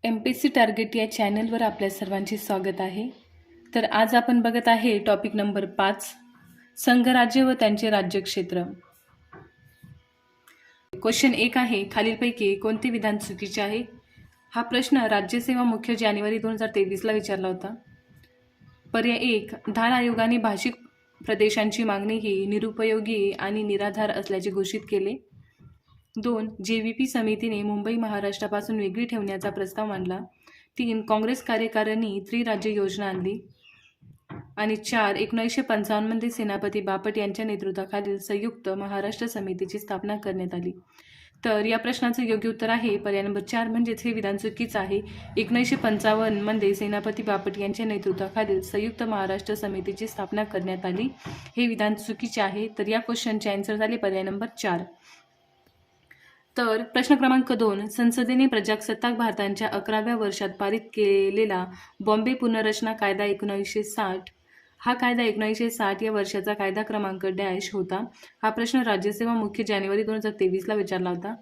MPSC target या चॅनलवर आपल्या सर्वांचे स्वागत आहे. तर आज आपण बघत आहे टॉपिक नंबर 5, संघराज्य व त्यांचे राज्यक्षेत्र. क्वेश्चन 1 आहे, खालीलपैकी कोणते विधान चुकीचे आहे? हा प्रश्न राज्यसेवा मुख्य जानेवारी 2023ला विचारला होता. पर्याय 1, धान आयोगाने भाषिक प्रदेशांची मागणी ही निरुपयोगी आणि निराधार असल्याचे घोषित केले. 2, JVP समितीने मुंबई महाराष्ट्रापासून वेगळी ठेवण्याचा प्रस्ताव मांडला. 3, काँग्रेस कार्यकारिणी त्रिराज्य योजना आणली. आणि 4, 1955 मध्ये सेनापती बापट यांच्या नेतृत्वाखालील संयुक्त महाराष्ट्र समितीची स्थापना करण्यात आली. तर या प्रश्नाचं योग्य उत्तर आहे पर्याय नंबर 4, म्हणजेच हे विधान चुकीचं आहे. 1955 मध्ये सेनापती बापट यांच्या नेतृत्वाखालील संयुक्त महाराष्ट्र समितीची स्थापना करण्यात आली. हे विधान चुकीचे आहे. तर या क्वेश्चनचे आन्सर झाले पर्याय नंबर 4. तर प्रश्न क्रमांक 2, संसदेने प्रजासत्ताक भारताच्या 11व्या वर्षात पारित केलेला बॉम्बे पुनर्रचना कायदा 1960 हा कायदा 1960 या वर्षाचा कायदा क्रमांक डॅश होता. हा प्रश्न राज्यसेवा मुख्य जानेवारी 2023ला विचारला होता.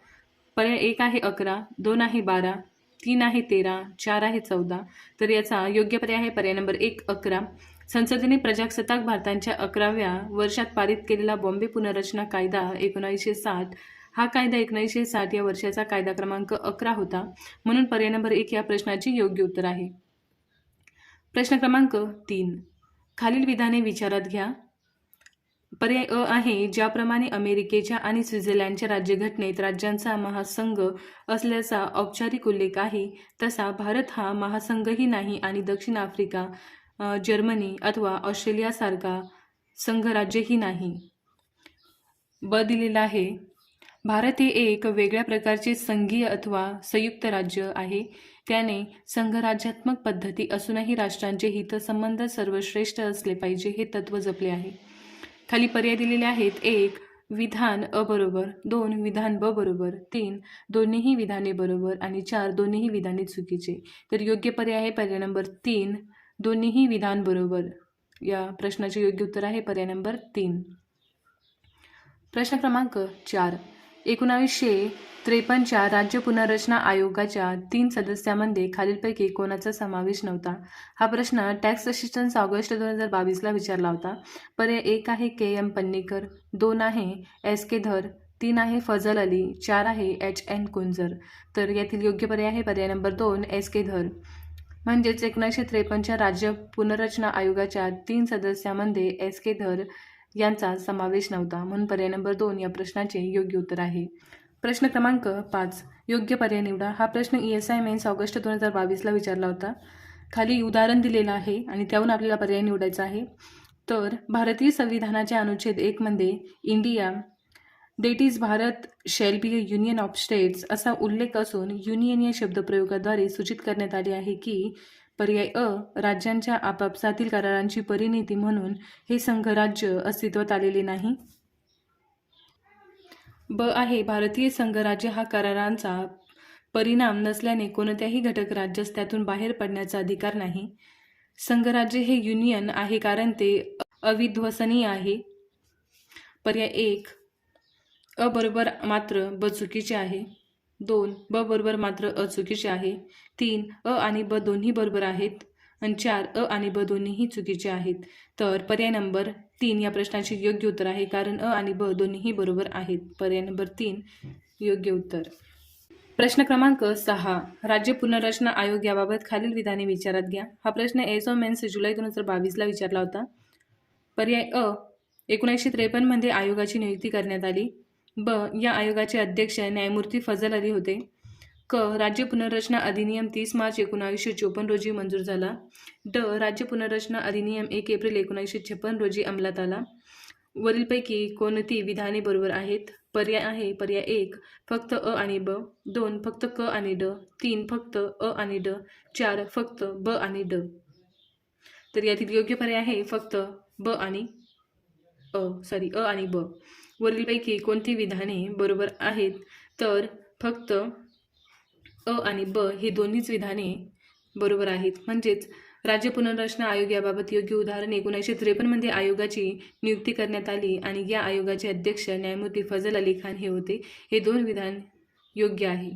पर्याय 1 आहे 11, 2 आहे 12, 3 आहे 13, 4 आहे 14. तर याचा योग्य पर्याय आहे पर्याय नंबर 1, 11. संसदेने प्रजासत्ताक भारताच्या 11व्या वर्षात पारित केलेला बॉम्बे पुनर्रचना कायदा 1960 हा कायदा 1960 या वर्षाचा कायदा क्रमांक 11 होता. म्हणून पर्याय नंबर 1 या प्रश्नाचे योग्य उत्तर आहे. प्रश्न क्रमांक 3, खालील विधाने विचारात घ्या. पर्याय अ आहे, ज्याप्रमाणे अमेरिकेच्या आणि स्वित्झर्लंडच्या राज्यघटनेत राज्यांचा महासंघ असल्याचा औपचारिक उल्लेख आहे, तसा भारत हा महासंघही नाही आणि दक्षिण आफ्रिका, जर्मनी अथवा ऑस्ट्रेलियासारखा संघराज्यही नाही. ब दिलेला आहे, भारत हे एक वेगळ्या प्रकारचे संघीय अथवा संयुक्त राज्य आहे. त्याने संघराज्यात्मक पद्धती असूनही राष्ट्रांचे हितसंबंध सर्वश्रेष्ठ असले पाहिजे हे तत्त्व जपले आहे. खाली पर्याय दिलेले आहेत. 1, विधान अ बरोबर, 2, विधान ब बरोबर, 3, दोन्हीही विधाने बरोबर आणि 4, दोन्हीही विधाने चुकीचे. तर योग्य पर्याय आहे पर्याय नंबर 3, दोन्हीही विधान बरोबर. या प्रश्नाचे योग्य उत्तर आहे पर्याय नंबर 3. प्रश्न क्रमांक 4, 1953च्या राज्य पुनर्रचना आयोगाच्या 3 सदस्यांमध्ये खालीलपैकी कोणाचा समावेश नव्हता? हा प्रश्न टॅक्स असिस्टंट ऑगस्ट 2022ला विचारला होता. पर्याय 1 आहे KM पन्नेकर, 2 आहे SK धर, 3 आहे फजल अली, 4 आहे HN कुंजर. तर यातील योग्य पर्याय आहे पर्याय नंबर 2, SK धर. म्हणजेच 1953च्या राज्य पुनर्रचना आयोगाच्या 3 सदस्यांमध्ये SK धर यांचा समावेश नव्हता. म्हणून पर्याय नंबर 2 या प्रश्नाचे योग्य उत्तर आहे. प्रश्न क्रमांक 5, योग्य पर्याय निवडा. हा प्रश्न ESI मेन्स ऑगस्ट 2022ला विचारला होता. खाली उदाहरण दिलेलं आहे आणि त्याहून आपल्याला पर्याय निवडायचा आहे. तर भारतीय संविधानाच्या अनुच्छेद 1 मध्ये इंडिया देट is Bharat shall be a union of states असा उल्लेख असून युनियन या शब्दप्रयोगाद्वारे सूचित करण्यात आले आहे की पर्याय अ, राज्यांच्या आपापसातील करारांची परिणिती म्हणून हे संघराज्य अस्तित्वात आलेले नाही. ब आहे, भारतीय संघराज्य हा करारांचा परिणाम नसल्याने कोणत्याही घटक राज्यास त्यातून बाहेर पडण्याचा अधिकार नाही. संघराज्य हे युनियन आहे कारण ते अविध्वसनीय आहे. पर्याय 1, अ बरोबर मात्र ब चुकीचे आहे. 2, ब बरोबर मात्र अ चुकीचे आहे. 3, अ आणि ब दोन्ही बरोबर आहेत. आणि 4, अ आणि ब दोन्हीही चुकीचे आहेत. तर पर्याय नंबर 3 या प्रश्नाचे योग्य उत्तर आहे कारण अ आणि ब दोन्हीही बरोबर आहेत. पर्याय नंबर 3 योग्य उत्तर. प्रश्न क्रमांक 6, राज्य पुनर्रचना आयोग याबाबत खालील विधाने विचारात घ्या. हा प्रश्न ESO मेन्स जुलै 2022ला विचारला होता. पर्याय अ, 1953 मध्ये आयोगाची नियुक्ती करण्यात आली. ब, या आयोगाचे अध्यक्ष न्यायमूर्ती फजल अली होते. क, राज्य पुनर्रचना अधिनियम 30 मार्च 1954 रोजी मंजूर झाला. ड, राज्य पुनर्रचना अधिनियम 1 एप्रिल 1956 रोजी अंमलात आला. वरीलपैकी कोणती विधाने बरोबर आहेत? पर्याय आहे पर्याय 1, फक्त अ आणि ब, 2, फक्त क आणि ड, 3, फक्त अ आणि ड, 4, फक्त ब आणि ड. तर यातील योग्य पर्याय आहे फक्त ब आणि अ आणि ब. वरीलपैकी कोणती विधाने बरोबर आहेत? तर फक्त अ आणि ब ही दोन्हीच विधाने बरोबर आहेत. म्हणजेच राज्य पुनर्रचना आयोग याबाबत योग्य उदाहरण 1953 मध्ये आयोगाची नियुक्ती करण्यात आली आणि या आयोगाचे अध्यक्ष न्यायमूर्ती फजल अली खान हे होते. हे 2 विधान योग्य आहे.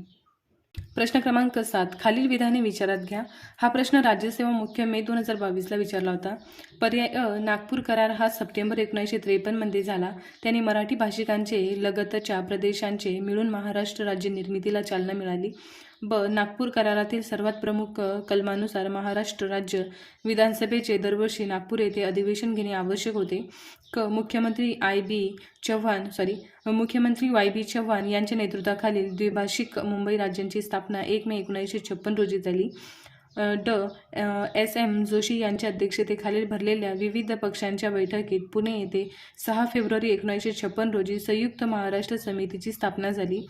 प्रश्न क्रमांक 7 खालील विधाने विचारात घ्या. हा प्रश्न राज्यसेवा मुख्य मे 2022ला विचारला होता. पर्याय अ नागपूर करार हा सप्टेंबर 1953 मध्ये झाला. त्यांनी मराठी भाषिकांचे लगतच्या प्रदेशांचे मिळून महाराष्ट्र राज्य निर्मितीला चालना मिळाली. ब नागपूर करारातील सर्वात प्रमुख कलमानुसार महाराष्ट्र राज्य विधानसभेचे दरवर्षी नागपूर येथे अधिवेशन घेणे आवश्यक होते. क मुख्यमंत्री वाय बी चव्हाण यांच्या नेतृत्वाखालील द्विभाषिक मुंबई राज्याची स्थापना 1 मे 1956 रोजी झाली. ड एस एम जोशी यांच्या अध्यक्षतेखालील भरलेल्या विविध पक्षांच्या बैठकीत पुणे येथे 6 फेब्रुवारी 1956 रोजी संयुक्त महाराष्ट्र समितीची स्थापना झाली.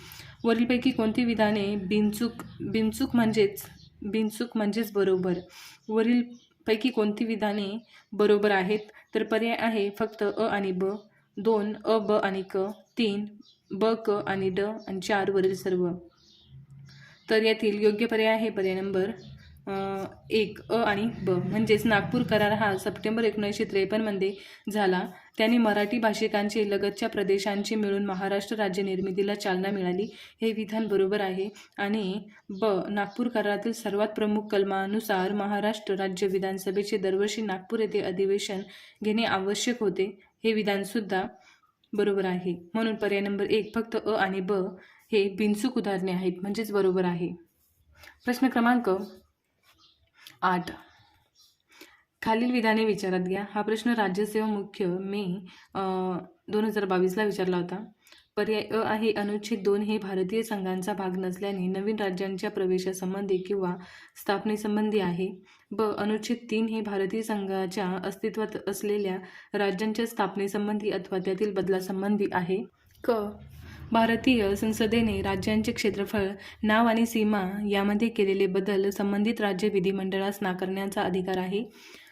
वरीलपैकी कोणती विधाने बिनचूक म्हणजेच बरोबर? वरीलपैकी कोणती विधाने बरोबर आहेत? तर पर्याय आहे फक्त अ आणि ब, 2 अ ब आणि क, 3 ब क आणि ड आणि 4 वरील सर्व. तर यातील योग्य पर्याय आहे पर्याय नंबर 1 अ आणि ब. म्हणजेच नागपूर करार हा सप्टेंबर 1953 मध्ये झाला. त्यांनी मराठी भाषिकांचे लगतच्या प्रदेशांची मिळून महाराष्ट्र राज्य निर्मितीला चालना मिळाली. हे विधान बरोबर आहे. आणि ब नागपूर करारातील सर्वात प्रमुख कलमानुसार महाराष्ट्र राज्य विधानसभेचे दरवर्षी नागपूर येथे अधिवेशन घेणे आवश्यक होते. हे विधानसुद्धा बरोबर आहे. म्हणून पर्याय नंबर 1 फक्त अ आणि ब हे बिनचूक उदाहरणे आहेत, म्हणजेच बरोबर आहे. प्रश्न क्रमांक 8 खालील विधाने विचारात घ्या. हा प्रश्न राज्यसेवा मुख्य मे 2022ला विचारला होता. पर्याय अ आहे अनुच्छेद 2 हे भारतीय संघाचा भाग नसल्याने नवीन राज्यांच्या प्रवेशासंबंधी किंवा स्थापनेसंबंधी आहे. ब अनुच्छेद 3 हे भारतीय संघाच्या अस्तित्वात असलेल्या राज्यांच्या स्थापनेसंबंधी अथवा त्यातील बदलासंबंधी आहे. क भारतीय संसदेने राज्यांचे क्षेत्रफळ, नाव आणि सीमा यामध्ये केलेले बदल संबंधित राज्य विधिमंडळास नाकारण्याचा अधिकार आहे.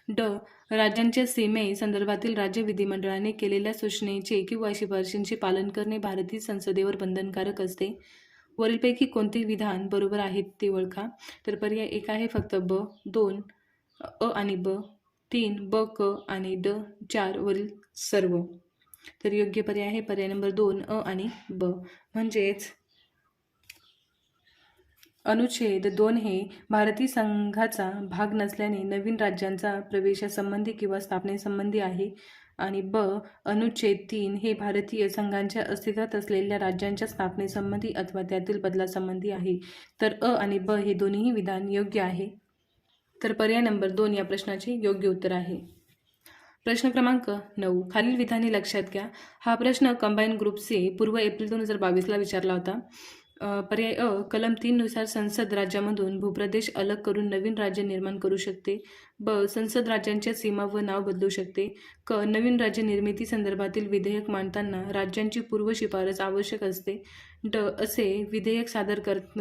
ड राज्यांच्या सीमे संदर्भातील राज्य विधिमंडळाने केलेल्या सूचनेचे किंवा शिफारशींचे पालन करणे भारतीय संसदेवर बंधनकारक असते. वरीलपैकी कोणते विधान बरोबर आहेत ते ओळखा. तर पर्याय 1 आहे फक्त ब, 2 अ आणि ब, 3 ब क आणि ड, 4 वरील सर्व. तर योग्य पर्याय आहे पर्याय नंबर 2 अ आणि ब. म्हणजेच अनुच्छेद 2 हे भारतीय संघाचा भाग नसल्याने नवीन राज्यांचा प्रवेशासंबंधी किंवा स्थापनेसंबंधी आहे. आणि ब अनुच्छेद 3 हे भारतीय संघाच्या अस्तित्वात असलेल्या राज्यांच्या स्थापनेसंबंधी अथवा त्यातील बदलासंबंधी आहे. तर अ आणि ब हे दोन्ही विधान योग्य आहे. तर पर्याय नंबर 2 या प्रश्नाचे योग्य उत्तर आहे. प्रश्न क्रमांक 9 खालील विधाने लक्षात घ्या. हा प्रश्न कंबाईन ग्रुप सी पूर्व एप्रिल 2022ला विचारला होता. पर्याय अ कलम 3 नुसार संसद राज्यामधून भूप्रदेश अलग करून नवीन राज्य निर्माण करू शकते. ब संसद राज्यांच्या सीमा व नाव बदलू शकते. क नवीन राज्य निर्मिती संदर्भातील विधेयक मांडताना राज्यांची पूर्व शिफारस आवश्यक असते. ड असे विधेयक सादर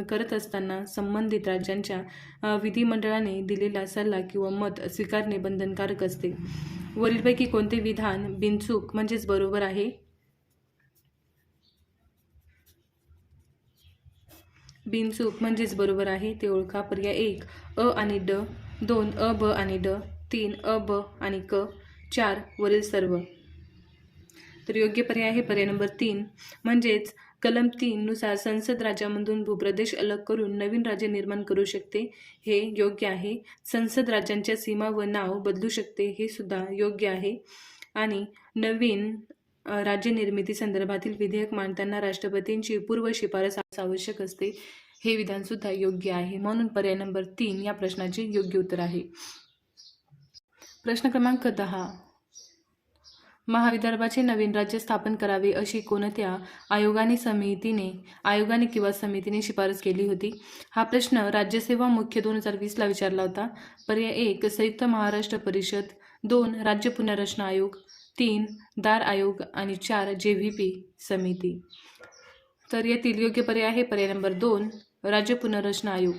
करत असताना संबंधित राज्यांच्या विधिमंडळाने दिलेला सल्ला किंवा मत स्वीकारणे बंधनकारक असते. वरीलपैकी कोणते विधान बिनचूक म्हणजेच बरोबर आहे? बिनचूक म्हणजेच बरोबर आहे ते ओळखा. पर्याय 1 अ आणि ड, 2 अ ब आणि ड, 3 अ ब आणि क, 4 वरील सर्व. तर योग्य पर्याय आहे पर्याय नंबर 3. म्हणजेच कलम 3 नुसार संसद राज्यामधून भूप्रदेश अलग करून नवीन राज्य निर्माण करू शकते, हे योग्य आहे. संसद राज्यांच्या सीमा व नाव बदलू शकते, हे सुद्धा योग्य आहे. आणि नवीन राज्य निर्मिती संदर्भातील विधेयक मांडताना राष्ट्रपतींची पूर्व शिफारस आवश्यक असते, हे विधानसुद्धा योग्य आहे. म्हणून पर्याय नंबर 3 या प्रश्नाचे योग्य उत्तर आहे. प्रश्न क्रमांक 10 महाविदर्भाचे नवीन राज्य स्थापन करावे अशी कोणत्या आयोगाने किंवा समितीने शिफारस केली होती? हा प्रश्न राज्यसेवा मुख्य 2020ला विचारला होता. पर्याय 1 संयुक्त महाराष्ट्र परिषद, 2 राज्य पुनर्रचना आयोग, 3 दार आयोग आणि 4 JVP समिती. तर यातील योग्य पर्याय आहे पर्याय नंबर 2 राज्य पुनर्रचना आयोग.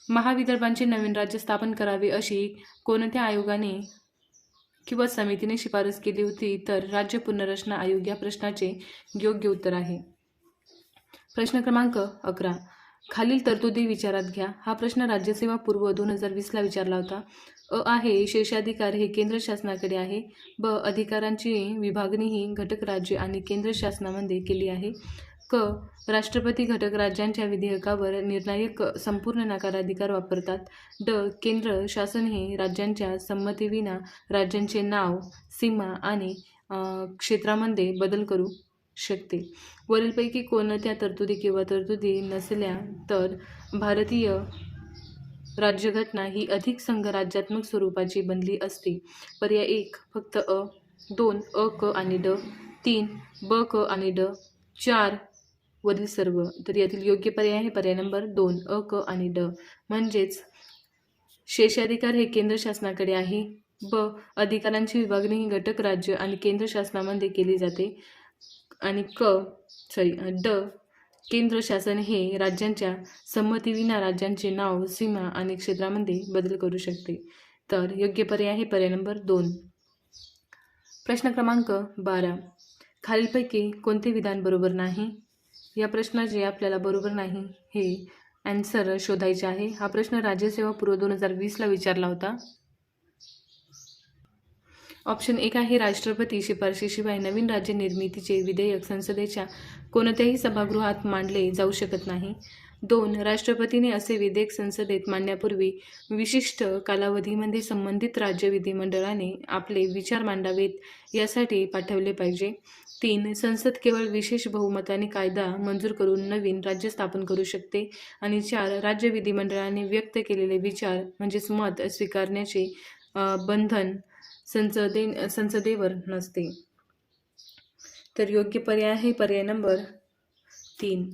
महाविदर्भांचे नवीन राज्य स्थापन करावे अशी कोणत्या आयोगाने किंवा समितीने शिफारस केली होती? तर राज्य पुनर्रचना आयोग या प्रश्नाचे योग्य उत्तर आहे. प्रश्न क्रमांक 11 खालील तरतुदी विचारात घ्या. हा प्रश्न राज्यसेवा पूर्व 2020ला विचारला होता. अ आहे शेषाधिकार हे केंद्र शासनाकडे आहे. ब अधिकारांची विभागणी ही घटक राज्य आणि केंद्र शासनामध्ये केली आहे. क. राष्ट्रपती घटक राज्यांच्या विधेयकावर निर्णायक संपूर्ण नकाराधिकार वापरतात. ड. केंद्र शासन हे राज्यांच्या संमतीविना राज्यांचे नाव, सीमा आणि क्षेत्रामध्ये बदल करू शकते. वरीलपैकी कोणत्या तरतुदी किंवा तरतुदी नसल्या तर भारतीय राज्यघटना ही अधिक संघराज्यात्मक स्वरूपाची बनली असती. पर्याय 1 फक्त अ, 2 अ, क आणि ड, 3 ब, क आणि ड, 4 वरील सर्व. तर यातील योग्य पर्याय आहे पर्याय नंबर 2 अ, क आणि ड. म्हणजेच शेषाधिकार हे केंद्र शासनाकडे आहे. ब. अधिकारांची विभागणी ही घटक राज्य आणि केंद्र शासनामध्ये केली जाते. आणि ड. केंद्र शासन हे राज्यांच्या संमतीविना राज्यांचे नाव, सीमा आणि क्षेत्रामध्ये बदल करू शकते. तर योग्य पर्याय आहे पर्याय नंबर 2. प्रश्न क्रमांक 12. खालीलपैकी कोणते विधान बरोबर नाही? या प्रश्नाचे आपल्याला बरोबर नाही हे ॲन्सर शोधायचे आहे. हा प्रश्न राज्यसेवा पूर्व 2020ला विचारला होता. ऑप्शन 1 आहे राष्ट्रपती शिफारशीशिवाय नवीन राज्य निर्मितीचे विधेयक संसदेच्या कोणत्याही सभागृहात मांडले जाऊ शकत नाही. 2. राष्ट्रपतीने असे विधेयक संसदेत मांडण्यापूर्वी विशिष्ट कालावधीमध्ये संबंधित राज्य विधिमंडळाने आपले विचार मांडावेत यासाठी पाठवले पाहिजे. 3. संसद केवळ विशेष बहुमताने कायदा मंजूर करून नवीन राज्य स्थापन करू शकते. आणि 4. राज्य विधिमंडळाने व्यक्त केलेले विचार म्हणजेच मत स्वीकारण्याचे बंधन संसदेवर नसते. तर योग्य पर्याय आहे पर्याय नंबर 3.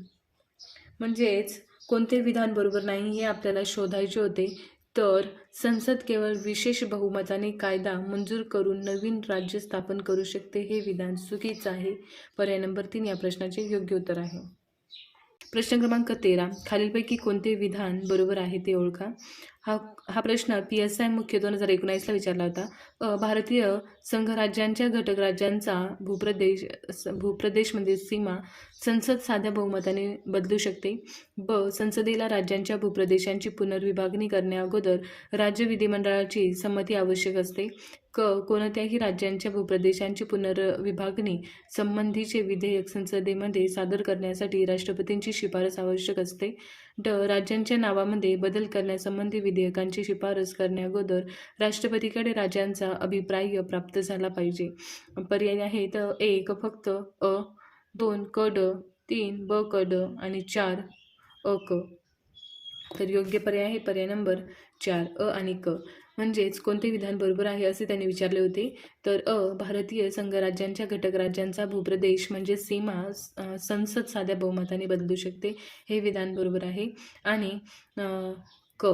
म्हणजेच कोणते विधान बरोबर नाही हे आपल्याला शोधायचे होते. तर संसद केवळ विशेष बहुमताने कायदा मंजूर करून नवीन राज्य स्थापन करू शकते हे विधान चुकीचं आहे. पर्याय नंबर 3 या प्रश्नाचे योग्य उत्तर आहे. प्रश्न क्रमांक 13. खालीलपैकी कोणते विधान बरोबर आहे ते ओळखा. हा प्रश्न PSI मुख्य 2019ला विचारला होता. भारतीय संघराज्यांच्या घटक राज्यांचा भूप्रदेश म्हणजे सीमा संसद साध्या बहुमताने बदलू शकते. ब. संसदेला राज्यांच्या भूप्रदेशांची पुनर्विभागणी करण्याअगोदर राज्य विधिमंडळाची संमती आवश्यक असते. क. कोणत्याही राज्यांच्या भूप्रदेशांची पुनर्विभागणी संबंधीचे विधेयक संसदेमध्ये सादर करण्यासाठी राष्ट्रपतींची शिफारस आवश्यक असते. ड. राज्यांच्या नावामध्ये बदल करण्यासंबंधी विधेयकांची शिफारस करण्याअगोदर राष्ट्रपतीकडे राज्यांचा अभिप्राय प्राप्त झाला पाहिजे. पर्याय आहेत 1 फक्त अ, 2 क ड, 3 ब क ड आणि 4 अ क. तर योग्य पर्याय आहे पर्याय नंबर 4 अ आणि क. म्हणजेच कोणते विधान बरोबर आहे असे त्यांनी विचारले होते. तर अ. भारतीय संघराज्यांच्या घटक राज्यांचा भूप्रदेश म्हणजे सीमा संसद साध्या बहुमताने बदलू शकते हे विधान बरोबर आहे. आणि क.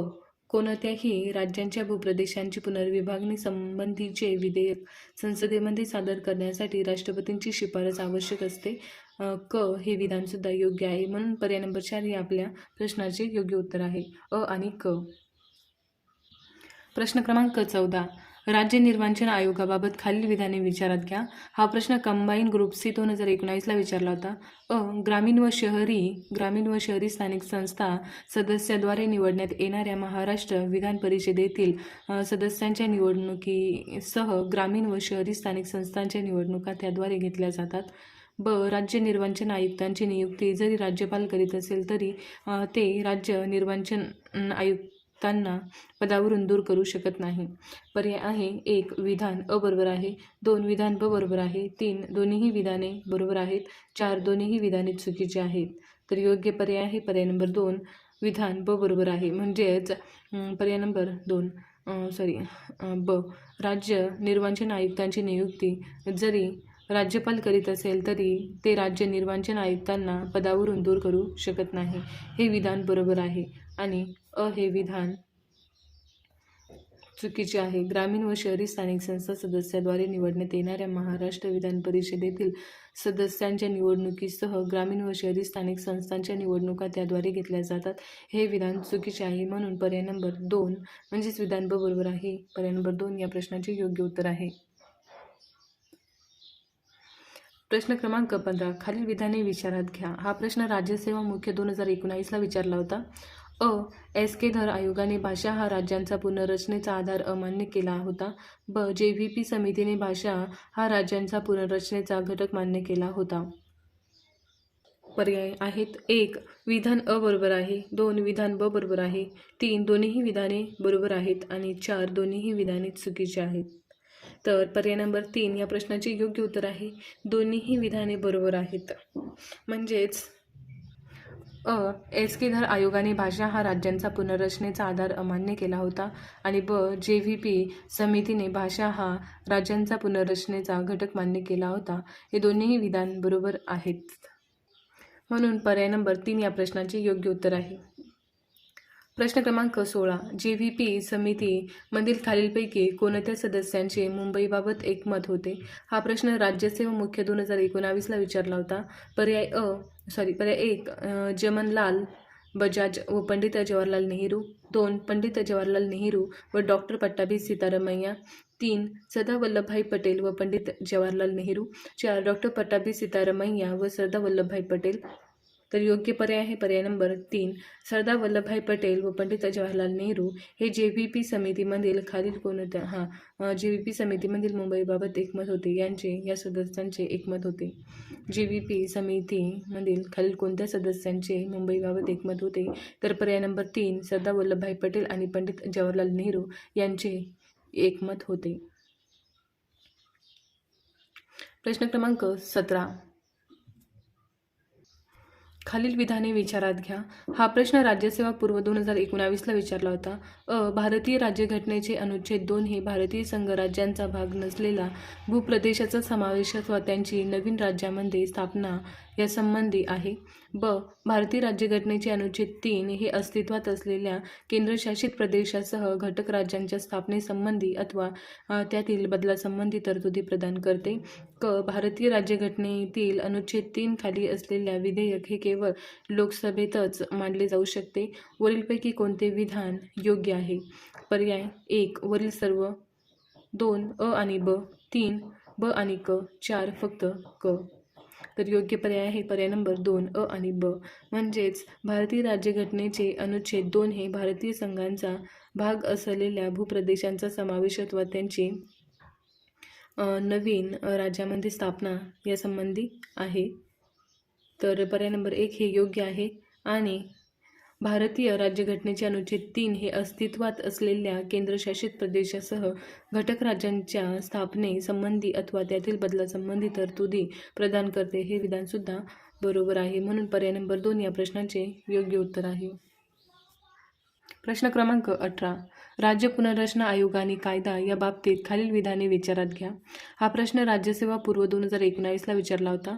कोणत्याही राज्यांच्या भूप्रदेशांची पुनर्विभागणी संबंधीचे विधेयक संसदेमध्ये सादर करण्यासाठी राष्ट्रपतींची शिफारस आवश्यक असते. क हे विधानसुद्धा योग्य आहे. म्हणून पर्याय नंबर 4 हे आपल्या प्रश्नाचे योग्य उत्तर आहे. अ आणि क. प्रश्न क्रमांक 14. राज्य निर्वाचन आयोगाबाबत खालील विधाने विचारात घ्या. हा प्रश्न कंबाईन ग्रुप C 2019ला विचारला होता. अ. ग्रामीण व शहरी स्थानिक संस्था सदस्याद्वारे निवडण्यात येणाऱ्या महाराष्ट्र विधान परिषदेतील सदस्यांच्या निवडणुकीसह ग्रामीण व शहरी स्थानिक संस्थांच्या निवडणुका त्याद्वारे घेतल्या जातात. ब. राज्य निर्वाचन आयुक्तांची नियुक्ती जरी राज्यपाल करीत असेल तरी ते राज्य निर्वाचन आयुक्तांना पदावरून दूर करू शकत नाही. पर्याय आहे 1 विधान अ बरोबर आहे, 2 विधान ब बरोबर आहे, 3 दोन्हीही विधाने बरोबर आहेत, 4 दोन्हीही विधाने चुकीची आहेत. तर योग्य पर्याय आहे पर्याय नंबर 2 विधान ब बरोबर आहे. म्हणजेच पर्याय नंबर 2 ब. राज्य निर्वाचन आयुक्तांची नियुक्ती जरी राज्यपाल करीत असेल तरी ते राज्य निर्वाचन आयुक्तांना पदावरून दूर करू शकत नाही हे विधान बरोबर आहे. आणि अ हे विधान चुकीचे आहे. ग्रामीण व शहरी स्थानिक संस्था सदस्याद्वारे निवडण्यात येणाऱ्या महाराष्ट्र विधान परिषदेतील सदस्यांच्या निवडणुकीसह ग्रामीण व शहरी स्थानिक संस्थांच्या निवडणुका त्याद्वारे घेतल्या जातात हे विधान चुकीचे आहे. म्हणून पर्याय नंबर 2 म्हणजेच विधान ब बरोबर आहे. पर्याय नंबर 2 या प्रश्नाचे योग्य उत्तर आहे. प्रश्न क्रमांक 15. खालील विधाने विचारात घ्या. हा प्रश्न राज्यसेवा मुख्य 2019ला विचारला होता. अ. SK धर आयोगाने भाषा हा राज्यांचा पुनर्रचनेचा आधार अमान्य केला होता. ब. JVP समितीने भाषा हा राज्यांचा पुनर्रचनेचा घटक मान्य केला होता. पर्याय आहेत. 1. विधान अ बरोबर आहे. 2. विधान ब बरोबर आहे. 3. दोन्हीही विधाने बरोबर आहेत आणि 4. दोन्हीही विधाने चुकीची आहेत. तर पर्याय नंबर 3 या प्रश्नाचे योग्य उत्तर आहे दोन्हीही विधाने बरोबर आहेत. म्हणजेच एसकेधर आयोगाने भाषा हा राज्यांचा पुनर्रचनेचा आधार अमान्य केला होता आणि JVP समितीने भाषा हा राज्यांचा पुनर्रचनेचा घटक मान्य केला होता. हे दोन्हीही विधान बरोबर आहेत. म्हणून पर्याय नंबर 3 या प्रश्नाचे योग्य उत्तर आहे. प्रश्न क्रमांक 16. JVP समितीमधील खालीलपैकी कोणत्या सदस्यांचे मुंबईबाबत एकमत होते? हा प्रश्न राज्यसेवा मुख्य 2019ला विचारला होता. पर्याय 1. जमनलाल बजाज व पंडित जवाहरलाल नेहरू. 2. पंडित जवाहरलाल नेहरू व डॉक्टर पट्टाभी सीतारामय्या. 3. सरदार वल्लभभाई पटेल व पंडित जवाहरलाल नेहरू. 4. डॉक्टर पट्टाभी सीतारामय्या व सरदार वल्लभभाई पटेल. तर योग्य पर्याय आहे पर्याय नंबर 3. सरदार वल्लभभाई पटेल व पंडित जवाहरलाल नेहरू हे JVP समितीमधील खालील कोणत्या JVP समितीमधील मुंबईबाबत एकमत होते. या सदस्यांचे एकमत होते. JVP समितीमधील खालील कोणत्या सदस्यांचे मुंबईबाबत एकमत होते? तर पर्याय नंबर 3. सरदार वल्लभभाई पटेल आणि पंडित जवाहरलाल नेहरू यांचे एकमत होते. प्रश्न क्रमांक 17. खालील विधाने विचारात घ्या. हा प्रश्न राज्यसेवा पूर्व 2019ला विचारला होता. भारतीय राज्यघटनेचे अनुच्छेद 2 हे भारतीय संघराज्यांचा भाग नसलेला भूप्रदेशाचा समावेश अथवा त्यांची नवीन राज्यामध्ये स्थापना यासंबंधी आहे. भारतीय राज्यघटनेचे अनुच्छेद 3 हे अस्तित्वात असलेल्या केंद्रशासित प्रदेशासह घटक राज्यांच्या स्थापनेसंबंधी अथवा त्यातील बदलासंबंधी तरतुदी प्रदान करते. भारतीय राज्यघटनेतील अनुच्छेद 3 खाली असलेल्या विधेयक हे केवळ लोकसभेतच मांडले जाऊ शकते. वरीलपैकी कोणते विधान योग्य आहे? पर्याय 1. वरील सर्व. 2. अ आणि ब. 3. ब आणि क. 4. फक्त क. तर योग्य पर्याय आहे पर्याय नंबर 2. अ आणि ब. म्हणजेच भारतीय राज्यघटनेचे अनुच्छेद 2 हे भारतीय संघाचा भाग असलेल्या भूप्रदेशांचा समावेश अथवा त्यांची नवीन राज्यामध्ये स्थापना यासंबंधी आहे. तर पर्याय नंबर 1 हे योग्य आहे. आणि भारतीय राज्यघटनेचे अनुच्छेद 3 हे अस्तित्वात असलेल्या केंद्रशासित प्रदेशासह घटक राज्यांच्या स्थापनेसंबंधी अथवा त्यातील बदलासंबंधी तरतुदी प्रदान करते. हे विधानसुद्धा बरोबर आहे. म्हणून पर्याय नंबर 2 या प्रश्नाचे योग्य उत्तर आहे. प्रश्न क्रमांक 18. राज्य पुनर्रचना आयोगाने कायदा या बाबतीत खालील विधाने विचारात घ्या. हा प्रश्न राज्यसेवा पूर्व 2019ला विचारला होता.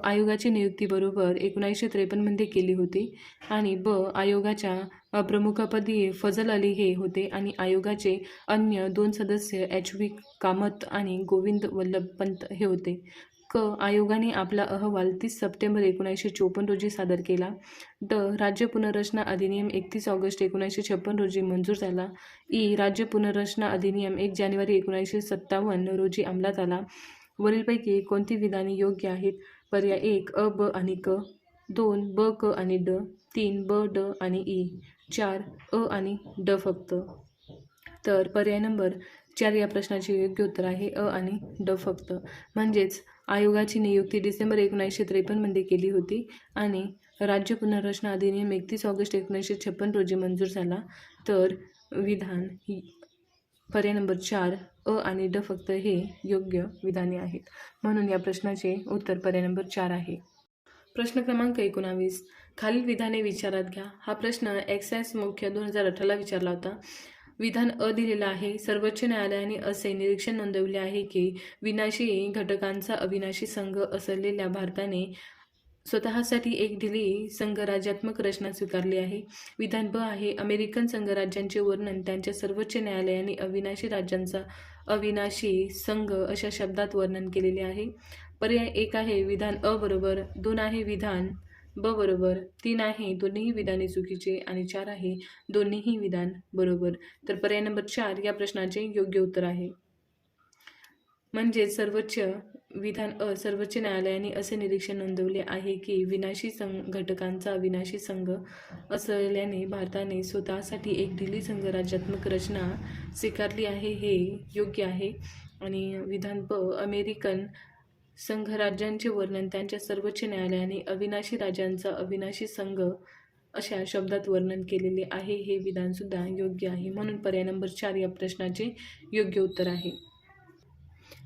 आयोगाची नियुक्ती बरोबर 1953मध्ये केली होती आणि आयोगाच्या प्रमुखपदी फजल अली हे होते आणि आयोगाचे अन्य 2 सदस्य HV कामत आणि गोविंद वल्लभ पंत हे होते. आयोगाने आपला अहवाल 30 सप्टेंबर 1954 रोजी सादर केला. राज्य पुनर्रचना अधिनियम 31 ऑगस्ट 1956 रोजी मंजूर झाला. राज्य पुनर्रचना अधिनियम 1 जानेवारी 1957 रोजी अंमलात आला. वरीलपैकी कोणती विधाने योग्य आहेत? पर्याय 1. अ, ब आणि क. 2. ब, क आणि ड. 3. ब, ड आणि ई. 4. अ आणि ड फक्त. तर पर्याय नंबर 4 या प्रश्नाचे योग्य उत्तर आहे अ आणि ड फक्त. म्हणजेच आयोगाची नियुक्ती डिसेंबर 1953मध्ये केली होती आणि राज्य पुनर्रचना अधिनियम 31 ऑगस्ट 1956 रोजी मंजूर झाला. तर विधान पर्याय नंबर 4 अ आणि ड फक्त हे योग्य विधाने आहेत. म्हणून या प्रश्नाचे उत्तर पर्याय नंबर 4 आहे. प्रश्न क्रमांक 19. खालील विधाने विचारात घ्या. हा प्रश्न एक्साइज मुख्य 2018ला विचारला होता. विधान अ दिलेला आहे. सर्वोच्च न्यायालयाने असे निरीक्षण नोंदवले आहे की विनाशी घटकांचा अविनाशी संघ असलेल्या भारताने स्वतःसाठी एक ढिली संघराज्यात्मक रचना स्वीकारली आहे. विधान ब आहे. अमेरिकन संघराज्यांचे वर्णन त्यांच्या सर्वोच्च न्यायालयाने अविनाशी राज्यांचा अविनाशी संघ अशा शब्दात वर्णन केलेले आहे. पर्याय 1 आहे विधान अ बरोबर. 2 आहे विधान ब बरोबर. 3 आहे दोन्हीही विधाने चुकीचे आणि 4 आहे दोन्हीही विधान बरोबर. तर पर्याय नंबर 4 या प्रश्नाचे योग्य उत्तर आहे. म्हणजे सर्वोच्च न्यायालयाने असे निरीक्षण नोंदवले आहे की विनाशी घटकांचा विनाशी संघ असल्याने भारताने स्वतःसाठी एक ढिली संघराज्यात्मक रचना स्वीकारली आहे हे योग्य आहे. आणि विधान ब अमेरिकन संघराज्यांचे वर्णन त्यांच्या सर्वोच्च न्यायालयाने अविनाशी राजांचा अविनाशी संघ अशा शब्दात वर्णन केलेले आहे. हे विधान सुद्धा योग्य आहे. म्हणून पर्याय नंबर 4 या प्रश्नाचे योग्य उत्तर आहे.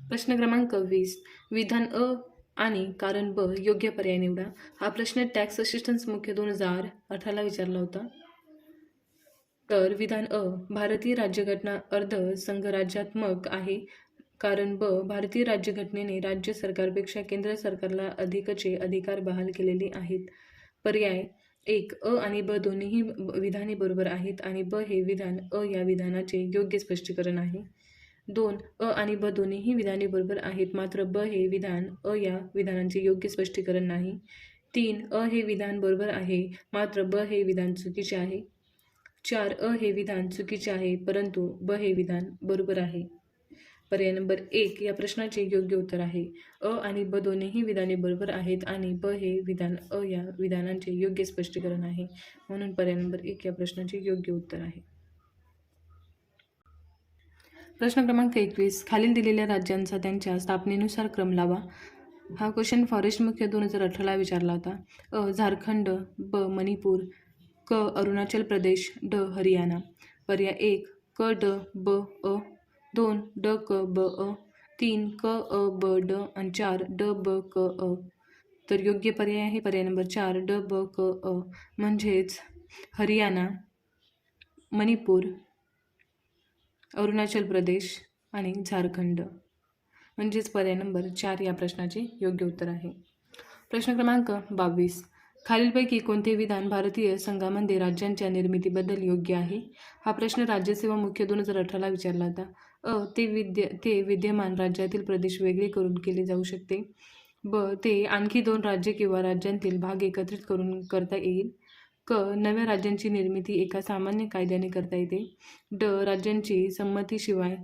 प्रश्न क्रमांक 20. विधान अ आणि कारण ब योग्य पर्याय निवडा. हा प्रश्न टॅक्स असिस्टन्स मुख्य 2018ला विचारला होता. तर विधान अ, भारतीय राज्यघटना अर्ध संघराज्यात्मक आहे. कारण ब, भारतीय राज्यघटनेने राज्य सरकारपेक्षा केंद्र सरकारला अधिकचे अधिकार बहाल केलेले आहेत. पर्याय 1. अ आणि ब दोन्हीही विधाने बरोबर आहेत आणि ब हे विधान अ या विधानाचे योग्य स्पष्टीकरण आहे. 2. अ आणि ब दोन्हीही विधाने बरोबर आहेत, मात्र ब हे विधान अ या विधानाचे योग्य स्पष्टीकरण नाही. 3. अ हे विधान बरोबर आहे, मात्र ब हे विधान चुकीचे आहे. 4. अ हे विधान चुकीचे आहे, परंतु ब हे विधान बरोबर आहे. पर्याय नंबर 1 या प्रश्नाचे योग्य उत्तर आहे. अ आणि ब दोन्हीही विधाने बरोबर आहेत आणि ब हे विधान अ या विधानांचे योग्य स्पष्टीकरण आहे. म्हणून पर्याय नंबर 1 या प्रश्नाचे योग्य उत्तर आहे. प्रश्न क्रमांक 21. खालील दिलेल्या राज्यांचा त्यांच्या स्थापनेनुसार क्रम लावा. हा क्वेश्चन फॉरेस्ट मुख्य 2018ला विचारला होता. अ. झारखंड, ब. मणिपूर, क. अरुणाचल प्रदेश, ड. हरियाणा. पर्याय 1. क ड ब अ, 2. ड क ब अ, 3. क अ ब ड आणि 4. ड ब क अ. तर योग्य पर्याय आहे पर्याय नंबर 4 ड ब क अ, म्हणजेच हरियाणा, मणिपूर, अरुणाचल प्रदेश आणि झारखंड. म्हणजेच पर्याय नंबर 4 या प्रश्नाचे योग्य उत्तर आहे. प्रश्न क्रमांक 22. खालीलपैकी कोणते विधान भारतीय संघामध्ये राज्यांच्या निर्मितीबद्दल योग्य आहे? हा प्रश्न राज्यसेवा मुख्य 2018ला विचारला होता. अ. ते विद्यमान राज्यातील प्रदेश वेगळे करून केले जाऊ शकते. ब. ते आणखी 2 राज्ये किंवा राज्यांतील भाग एकत्रित करून करता येईल. क. नव्या राज्यांची निर्मिती एका सामान्य कायद्याने करता येते. ड. राज्यांची संमतीशिवाय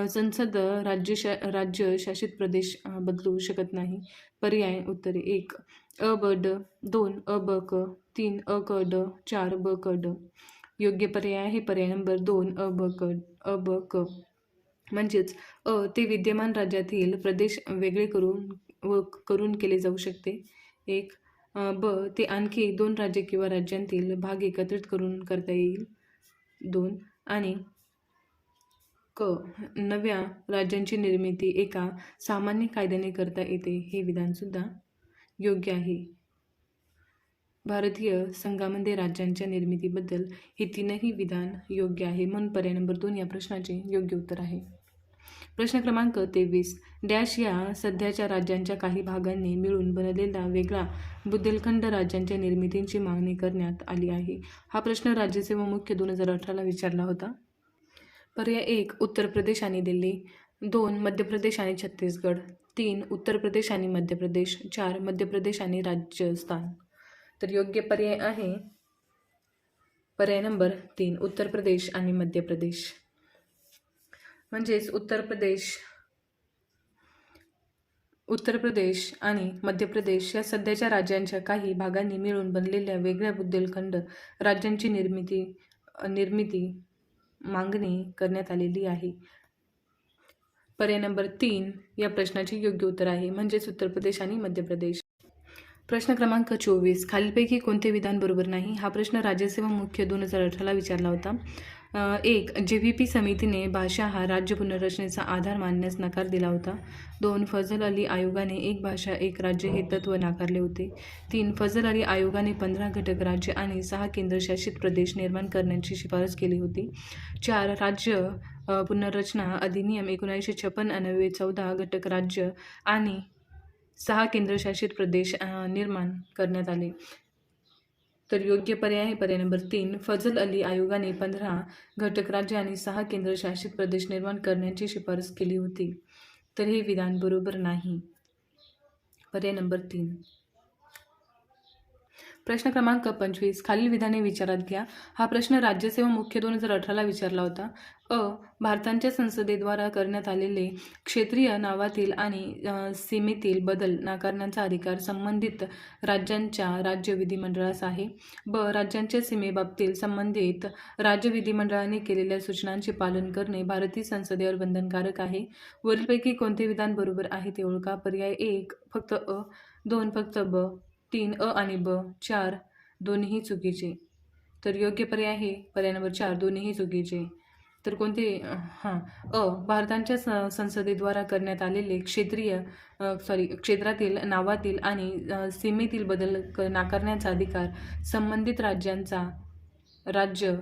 संसद राज्य शासित प्रदेश बदलू शकत नाही. पर्याय उत्तरे 1. अ ब ड, 2. अ ब क, 3. अ क ड, 4. ब क ड. योग्य पर्याय आहे पर्याय नंबर 2 अ ब क. म्हणजेच अ. ते विद्यमान राज्यातील प्रदेश वेगळे करून केले जाऊ शकते. 1. ब. ते आणखी 2 राज्ये किंवा राज्यांतील भाग एकत्रित करून करता येईल. 2. आणि क. नव्या राज्यांची निर्मिती एका सामान्य कायद्याने करता येते. हे विधानसुद्धा योग्य आहे. भारतीय संघामध्ये राज्यांच्या निर्मितीबद्दल हे 3ही विधान योग्य आहे. म्हणून पर्याय नंबर 2 या प्रश्नाचे योग्य उत्तर आहे. प्रश्न क्रमांक 23. डॅश या सध्याच्या राज्यांच्या काही भागांनी मिळून बनलेला वेगळा बुंदेलखंड राज्यांच्या निर्मितीची मागणी करण्यात आली आहे. हा प्रश्न राज्यसेवा मुख्य 2018ला विचारला होता. पर्याय 1. उत्तर प्रदेश आणि दिल्ली. 2. मध्य प्रदेश आणि छत्तीसगड. 3. उत्तर प्रदेश आणि मध्य प्रदेश. 4. मध्य प्रदेश आणि राजस्थान. तर योग्य पर्याय आहे पर्याय नंबर 3. उत्तर प्रदेश आणि मध्य प्रदेश. म्हणजेच उत्तर प्रदेश आणि मध्य प्रदेश या सध्याच्या राज्यांच्या काही भागांनी मिळून बनलेल्या वेगळ्या बुंदेलखंड राज्यांची निर्मिती मागणी करण्यात आलेली आहे. पर्याय नंबर 3 या प्रश्नाचे योग्य उत्तर आहे. म्हणजेच उत्तर प्रदेश आणि मध्य प्रदेश. प्रश्न क्रमांक 24. खालीलपैकी कोणते विधान बरोबर नाही? हा प्रश्न राज्यसेवा मुख्य 2018ला विचारला होता. 1. JVP समितीने भाषा हा राज्य पुनर्रचनेचा आधार मानण्यास नकार दिला होता. 2. फजल अली आयोगाने एक भाषा एक राज्य हे तत्त्व नाकारले होते. 3. फजल अली आयोगाने 15 घटक राज्य आणि 6 केंद्रशासित प्रदेश निर्माण करण्याची शिफारस केली होती. 4. राज्य पुनर्रचना अधिनियम 1956 अन्वये 14 घटक राज्य आणि 6 केंद्रशासित प्रदेश निर्माण करण्यात आले. तर योग्य पर्याय आहे पर्याय नंबर 3. फजल अली आयोगाने 15 घटक राज्य आणि 6 केंद्रशासित प्रदेश निर्माण करण्याची शिफारस केली होती. तर हे विधान बरोबर नाही. पर्याय नंबर 3. प्रश्न क्रमांक 25 खालील विधाने विचारात घ्या. हा प्रश्न राज्यसेवा मुख्य 2018ला विचारला होता. भारताच्या संसदेद्वारा करण्यात आलेले क्षेत्रीय नावातील आणि सीमेतील बदल नाकारण्याचा अधिकार संबंधित राज्यांच्या राज्य विधिमंडळास आहे. राज्यांच्या सीमेबाबतीत संबंधित राज्य विधिमंडळाने केलेल्या सूचनांचे पालन करणे भारतीय संसदेवर बंधनकारक आहे. वरीलपैकी कोणते विधान बरोबर आहे ते ओळखा. पर्याय 1 फक्त अ, 2 फक्त ब, 3 अ आणि ब, 4 दोन्हीही चुकीचे. तर योग्य पर्याय आहे पर्याय नंबर 4 दोन्हीही चुकीचे. तर कोणते भारताच्या संसदेद्वारा करण्यात आलेले क्षेत्रातील नावातील आणि सीमेतील बदल नाकारण्याचा अधिकार संबंधित राज्यांचा राज्य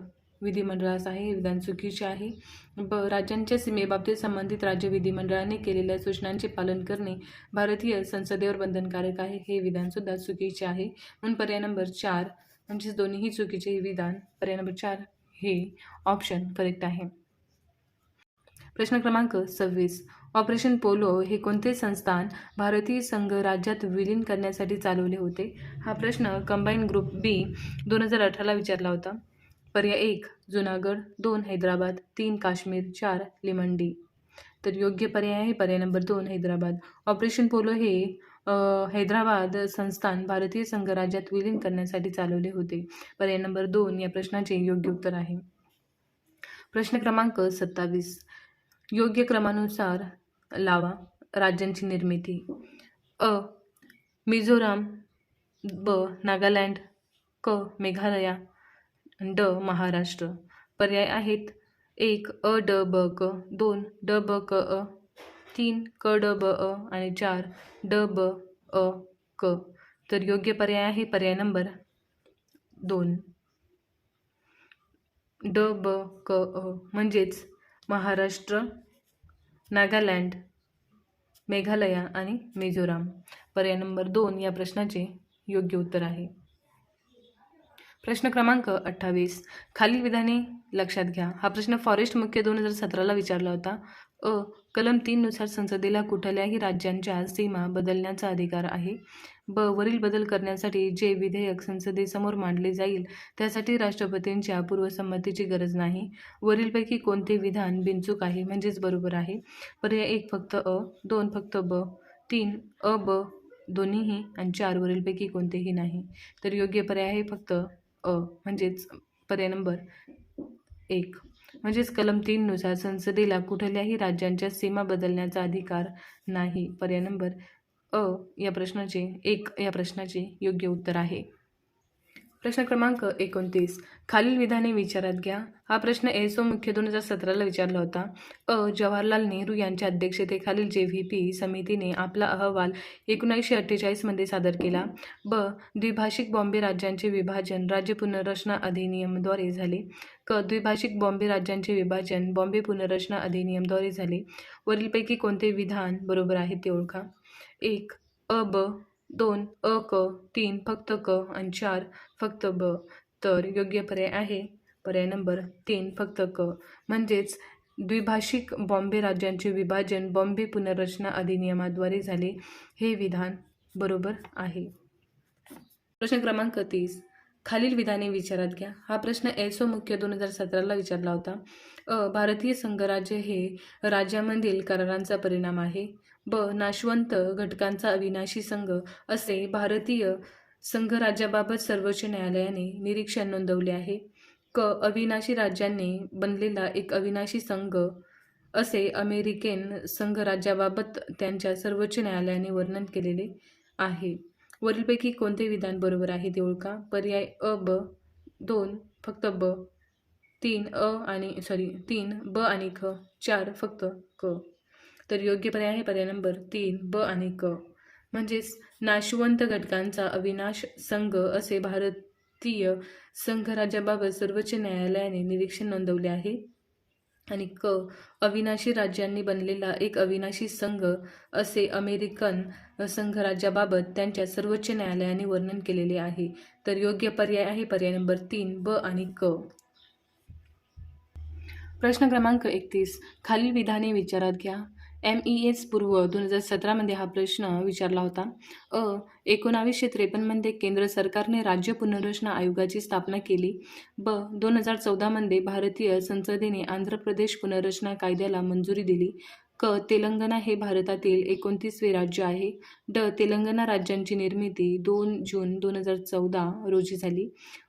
विधिमंडळास आहे. हे विधान चुकीचे आहे. राज्यांच्या सीमेबाबतीत संबंधित राज्य विधिमंडळाने केलेल्या सूचनांचे पालन करणे भारतीय संसदेवर बंधनकारक आहे. हे विधान सुद्धा चुकीचे आहे. म्हणून पर्याय नंबर 4 म्हणजेच दोन्हीही चुकीचे हे विधान पर्याय नंबर 4 हे ऑप्शन करेक्ट आहे. प्रश्न क्रमांक 26 ऑपरेशन पोलो हे कोणते संस्थान भारतीय संघ राज्यात विलीन करण्यासाठी चालवले होते. हा प्रश्न कंबाईन ग्रुप बी 2018ला विचारला होता. पर्याय 1 जुनागड, 2 हैदराबाद, 3 काश्मीर, 4 लिमंडी. तर योग्य पर्याय आहे पर्याय नंबर 2 हैदराबाद. ऑपरेशन पोलो हे हैदराबाद संस्थान भारतीय संघ राज्यात विलीन करण्यासाठी चालवले होते. पर्याय नंबर 2 या प्रश्नाचे योग्य उत्तर आहे. प्रश्न क्रमांक 27 योग्य क्रमानुसार लावा राज्यांची निर्मिती. मिझोराम, ब नागालँड, क मेघालया, ड महाराष्ट्र. पर्याय आहेत 1 अ ड ब क, 2 ड ब क अ, 3 क ड ब अ आणि 4 ड ब अ क. तर योग्य पर्याय आहे पर्याय नंबर 2 ड ब क अ म्हणजेच महाराष्ट्र, नागालँड, मेघालया आणि मिझोराम. पर्याय नंबर 2 या प्रश्नाचे योग्य उत्तर आहे. प्रश्न क्रमांक 28 खालील विधाने लक्षात घ्या. हा प्रश्न फॉरेस्ट मुख्य 2017ला विचारला होता. कलम 3 नुसार संसदेला कुठल्याही राज्यांच्या सीमा बदलण्याचा अधिकार आहे. वरील बदल करण्यासाठी जे विधेयक संसदेसमोर मांडले जाईल त्यासाठी राष्ट्रपतींच्या पूर्वसंमतीची गरज नाही. वरीलपैकी कोणते विधान बिनचूक आहे म्हणजेच बरोबर आहे. पर्याय 1 फक्त अ, 2 फक्त ब, 3 अ ब दोन्हीही आणि 4 वरीलपैकी कोणतेही नाही. तर योग्य पर्याय आहे फक्त म्हणजेच पर्याय नंबर 1 म्हणजेच कलम 3 नुसार संसदेला कुठल्याही राज्यांच्या सीमा बदलण्याचा अधिकार नाही. पर्याय नंबर या प्रश्नाचे योग्य उत्तर आहे. प्रश्न क्रमांक 29 खालील विधाने विचारात घ्या. हा प्रश्न एसओ मुख्य 2017ला विचारला होता. जवाहरलाल नेहरू यांच्या अध्यक्षतेखालील JVP समितीने आपला अहवाल 1948 मध्ये सादर केला. द्विभाषिक बॉम्बे राज्यांचे विभाजन राज्य पुनर्रचना अधिनियमद्वारे झाले. द्विभाषिक बॉम्बे राज्यांचे विभाजन बॉम्बे पुनर्रचना अधिनियमद्वारे झाले. वरीलपैकी कोणते विधान बरोबर आहे ते ओळखा. 1 अ ब, 2 अ क, 3 फक्त क आणि 4 फक्त ब. तर योग्य पर्याय आहे पर्याय नंबर 3 फक्त क म्हणजेच द्विभाषिक बॉम्बे राज्यांचे विभाजन बॉम्बे पुनर्रचना अधिनियमाद्वारे झाले. हे विधान बरोबर आहे. प्रश्न क्रमांक 30 खालील विधाने विचारात घ्या. हा प्रश्न एसओ मुख्य 2017ला विचारला होता. भारतीय संघराज्य हे राज्यामधील करारांचा परिणाम आहे. नाशवंत घटकांचा अविनाशी संघ असे भारतीय संघराज्याबाबत सर्वोच्च न्यायालयाने निरीक्षण नोंदवले आहे. अविनाशी राज्यांनी बनलेला एक अविनाशी संघ असे अमेरिकन संघराज्याबाबत त्यांच्या सर्वोच्च न्यायालयाने वर्णन केलेले आहे. वरीलपैकी कोणते विधान बरोबर आहे ते ओळखा. पर्याय अ ब, 2 फक्त ब, 3 ब आणि ख, 4 फक्त क. तर योग्य पर्याय आहे पर्याय नंबर 3 ब आणि क म्हणजेच नाशवंत घटकांचा अविनाश संघ असे भारतीय संघराज्याबाबत सर्वोच्च न्यायालयाने निरीक्षण नोंदवले आहे. आणि अविनाशी राज्यांनी बनलेला एक अविनाशी संघ असे अमेरिकन संघराज्याबाबत त्यांच्या सर्वोच्च न्यायालयाने वर्णन केलेले आहे. तर योग्य पर्याय आहे पर्याय नंबर 3 ब आणि क. प्रश्न क्रमांक 31 खालील विधाने विचारात घ्या. MES पूर्व 2017 हा प्रश्न विचारला होता. 1953 केंद्र सरकारने राज्य पुनर्रचना आयोगाची स्थापना केली. 2014 भारतीय संसदेने आंध्र प्रदेश पुनर्रचना कायद्याला मंजुरी दिली. तेलंगणा हे भारतातील 29वे राज्य आहे. तेलंगणा राज्याची निर्मिती 2 जून 2014 रोजी झाली.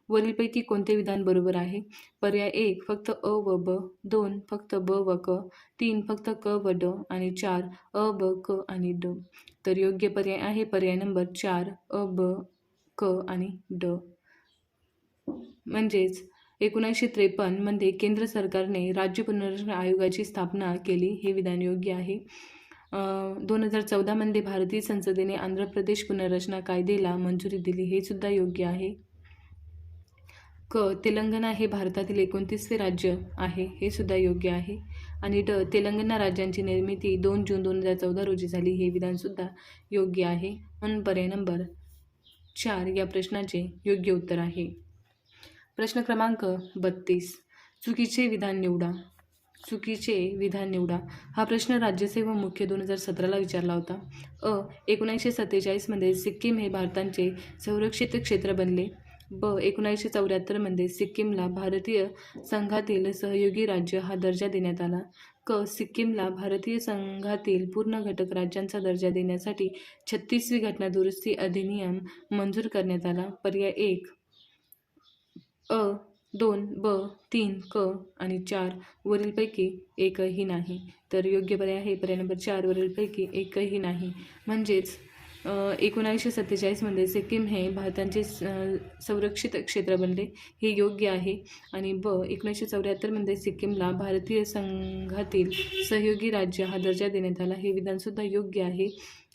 वरीलपैकी कोणते विधान बरोबर आहे? पर्याय 1 फक्त अ व ब, 2 फक्त ब व क, 3 फक्त क व ड आणि 4 अ ब क आणि ड. तर योग्य पर्याय आहे पर्याय नंबर 4 अ ब क आणि ड. म्हणजेच 1953 केंद्र सरकारने राज्य पुनर्रचना आयोगाची स्थापना केली. हे विधान योग्य आहे. 2014 भारतीय संसदेने आंध्र प्रदेश पुनर्रचना कायद्याला मंजुरी दिली. हे सुद्धा योग्य आहे. तेलंगणा हे भारतातील 29वे राज्य आहे. हे सुद्धा योग्य आहे. आणि तेलंगणा राज्याची निर्मिती 2 जून 2014 रोजी झाली. हे विधानसुद्धा योग्य आहे. म्हणून पर्याय नंबर 4 या प्रश्नाचे योग्य उत्तर आहे. प्रश्न क्रमांक 32. चुकीचे विधान निवडा. चुकीचे विधान निवडा. हा प्रश्न राज्यसेवा मुख्य 2017 विचारला होता. 1947 सिक्कीम हे भारताचे संरक्षित क्षेत्र बनले. 1974 सिक्कीमला भारतीय संघातील सहयोगी राज्य हा दर्जा देण्यात आला. सिक्कीमला भारतीय संघातील पूर्ण घटक राज्यांचा दर्जा देण्यासाठी 36वी घटना दुरुस्ती अधिनियम मंजूर करण्यात आला. पर्याय 1 अ, 2 ब, 3 क आणि 4 वरीलपैकी एकही नाही. तर योग्य पर्याय आहे पर्याय नंबर 4 वरीलपैकी एकही नाही. म्हणजेच 1947 सिक्कीम हे भारताचे संरक्षित क्षेत्र बनले. हे योग्य आहे. आणि 1974 सिक्कीमला भारतीय संघातील सहयोगी राज्य हा दर्जा देण्यात आला. हे विधानसुद्धा योग्य आहे.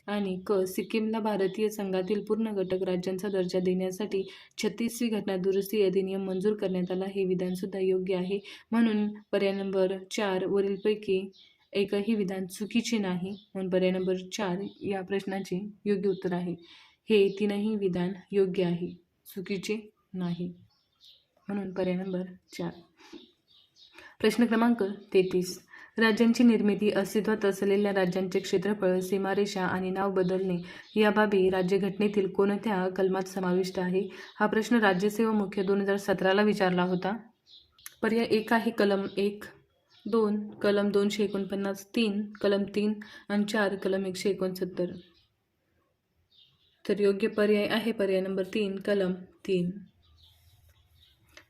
आणि सिक्कीमला भारतीय संघातील पूर्ण घटक राज्यांचा दर्जा देण्यासाठी 36वी घटना दुरुस्ती अधिनियम मंजूर करण्यात आला. हे विधानसुद्धा योग्य आहे. म्हणून पर्याय नंबर 4 वरीलपैकी एकही विधान चुकीचे नाही. म्हणून पर्याय नंबर 4 या प्रश्नाचे योग्य उत्तर आहे. हे तीनही विधान योग्य आहे, चुकीचे नाही. म्हणून पर्याय नंबर 4. प्रश्न क्रमांक 33. राज्यांची निर्मिती, अस्तित्वात असलेल्या राज्यांचे क्षेत्रफळ, सीमारेषा आणि नाव बदलणे या बाबी राज्यघटनेतील कोणत्या कलमात समाविष्ट आहे? हा प्रश्न राज्यसेवा मुख्य 2017 विचारला होता. पर्याय 1 आहे कलम 1, 2 कलम 249, 3 कलम 3 आणि 4 कलम 169. तर योग्य पर्याय आहे पर्याय नंबर 3 कलम 3.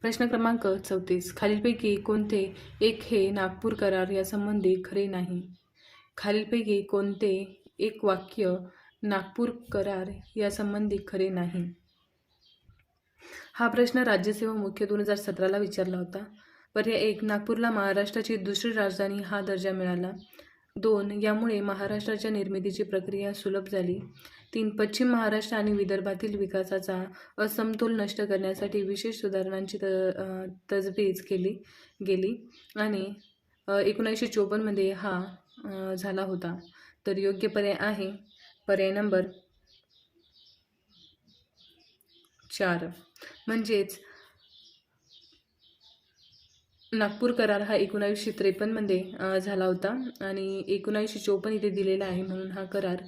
प्रश्न क्रमांक 34. खालीलपैकी कोणते एक हे नागपूर करार यासंबंधी खरे नाही? खालीलपैकी कोणते एक वाक्य नागपूर करार यासंबंधी खरे नाही? हा प्रश्न राज्यसेवा मुख्य 2017 विचारला होता. पर्याय 1 नागपूरला महाराष्ट्राची दुसरी राजधानी हा दर्जा मिळाला. 2 यामुळे महाराष्ट्राच्या निर्मितीची प्रक्रिया सुलभ झाली. 3 पश्चिम महाराष्ट्र आणि विदर्भातील विकासाचा असमतोल नष्ट करण्यासाठी विशेष सुधारणांची तजवीज केली गेली आणि 1954 हा झाला होता. तर योग्य पर्याय आहे पर्याय नंबर 4. म्हणजेच नागपूर करार हा 1953 झाला होता आणि 1954 इथे दिलेला आहे. म्हणून हा करार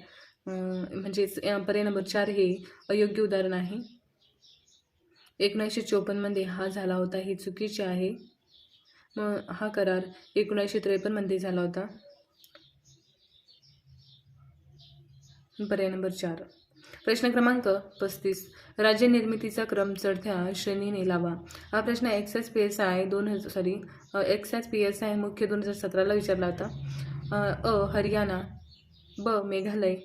म्हणजेच पर्याय नंबर 4 हे अयोग्य उदाहरण आहे. 1954 हा झाला होता हे चुकीचे आहे. मग हा करार 1953 झाला होता. पर्याय नंबर 4. प्रश्न क्रमांक 35. राज्य निर्मितीचा क्रम चढत्या श्रेणीने लावा. हा प्रश्न एक्साइज PSI मुख्य 2017 विचारला होता. हरियाणा, ब मेघालय,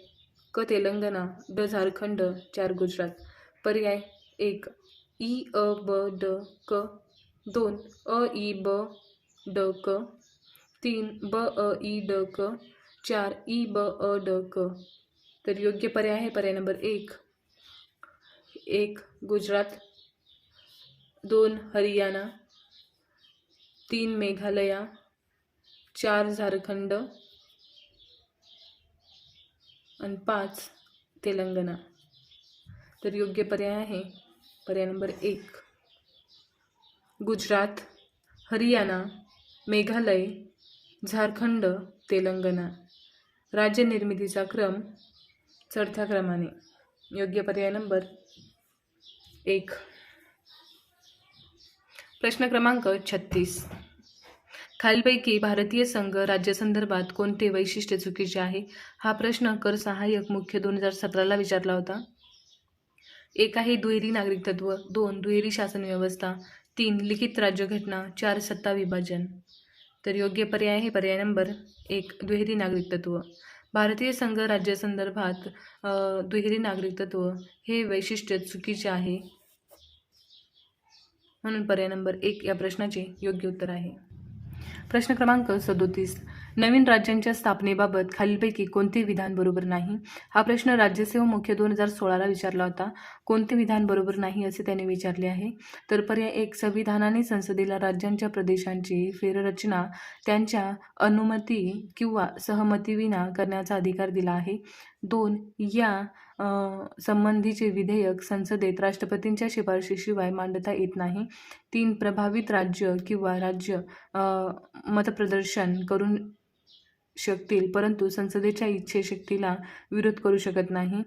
क तेलंगणा, ड झारखंड, 4 गुजरात. पर्याय 1 इ अ ब ड क, 2 अ इ ब ड क, 3 ब अ इ ड क, 4 इ ब अ ड क. तर योग्य पर्याय आहे पर्याय नंबर 1 गुजरात, 2 हरियाणा, 3 मेघालया, 4 झारखंड आणि 5 तेलंगणा. तर योग्य पर्याय आहे पर्याय नंबर 1 गुजरात, हरियाणा, मेघालय, झारखंड, तेलंगणा. राज्य निर्मितीचा क्रम चढत्या क्रमाने. योग्य पर्याय नंबर 1. प्रश्न क्रमांक 36. खालीलपैकी भारतीय संघ राज्यासंदर्भात कोणते वैशिष्ट्य चुकीचे आहे? हा प्रश्न कर सहाय्यक मुख्य 2017ला विचारला होता. 1 आहे दुहेरी नागरिकत्व, 2 दुहेरी शासन व्यवस्था, 3 लिखित राज्यघटना, 4 सत्ता विभाजन. तर योग्य पर्याय आहे पर्याय नंबर 1 दुहेरी नागरिकत्व. भारतीय संघ राज्यासंदर्भात दुहेरी नागरिकत्व हे वैशिष्ट्य चुकीचे आहे, म्हणून पर्याय नंबर 1 या प्रश्नाचे योग्य उत्तर आहे. प्रश्न क्रमांक 37. नवीन राज्यांच्या स्थापनेबाबत खालीलपैकी कोणते विधान बरोबर नाही? हा प्रश्न राज्यसेवा मुख्य 2016ला विचारला होता. कोणते विधान बरोबर नाही असे त्याने विचारले आहे? तर पर्याय 1 संविधानाने संसदेला राज्यांच्या प्रदेशांची फेररचना त्यांच्या अनुमती किंवा सहमतीविना करण्याचा अधिकार दिला आहे. 2 या संबंधीचे विधेयक संसदेत राष्ट्रपतींच्या शिफारशीशिवाय मांडता येत नाही. 3 प्रभावित राज्य किंवा राज्य मतप्रदर्शन करू शकतील परंतु संसदेच्या इच्छाशक्तीला विरोध करू शकत नाही.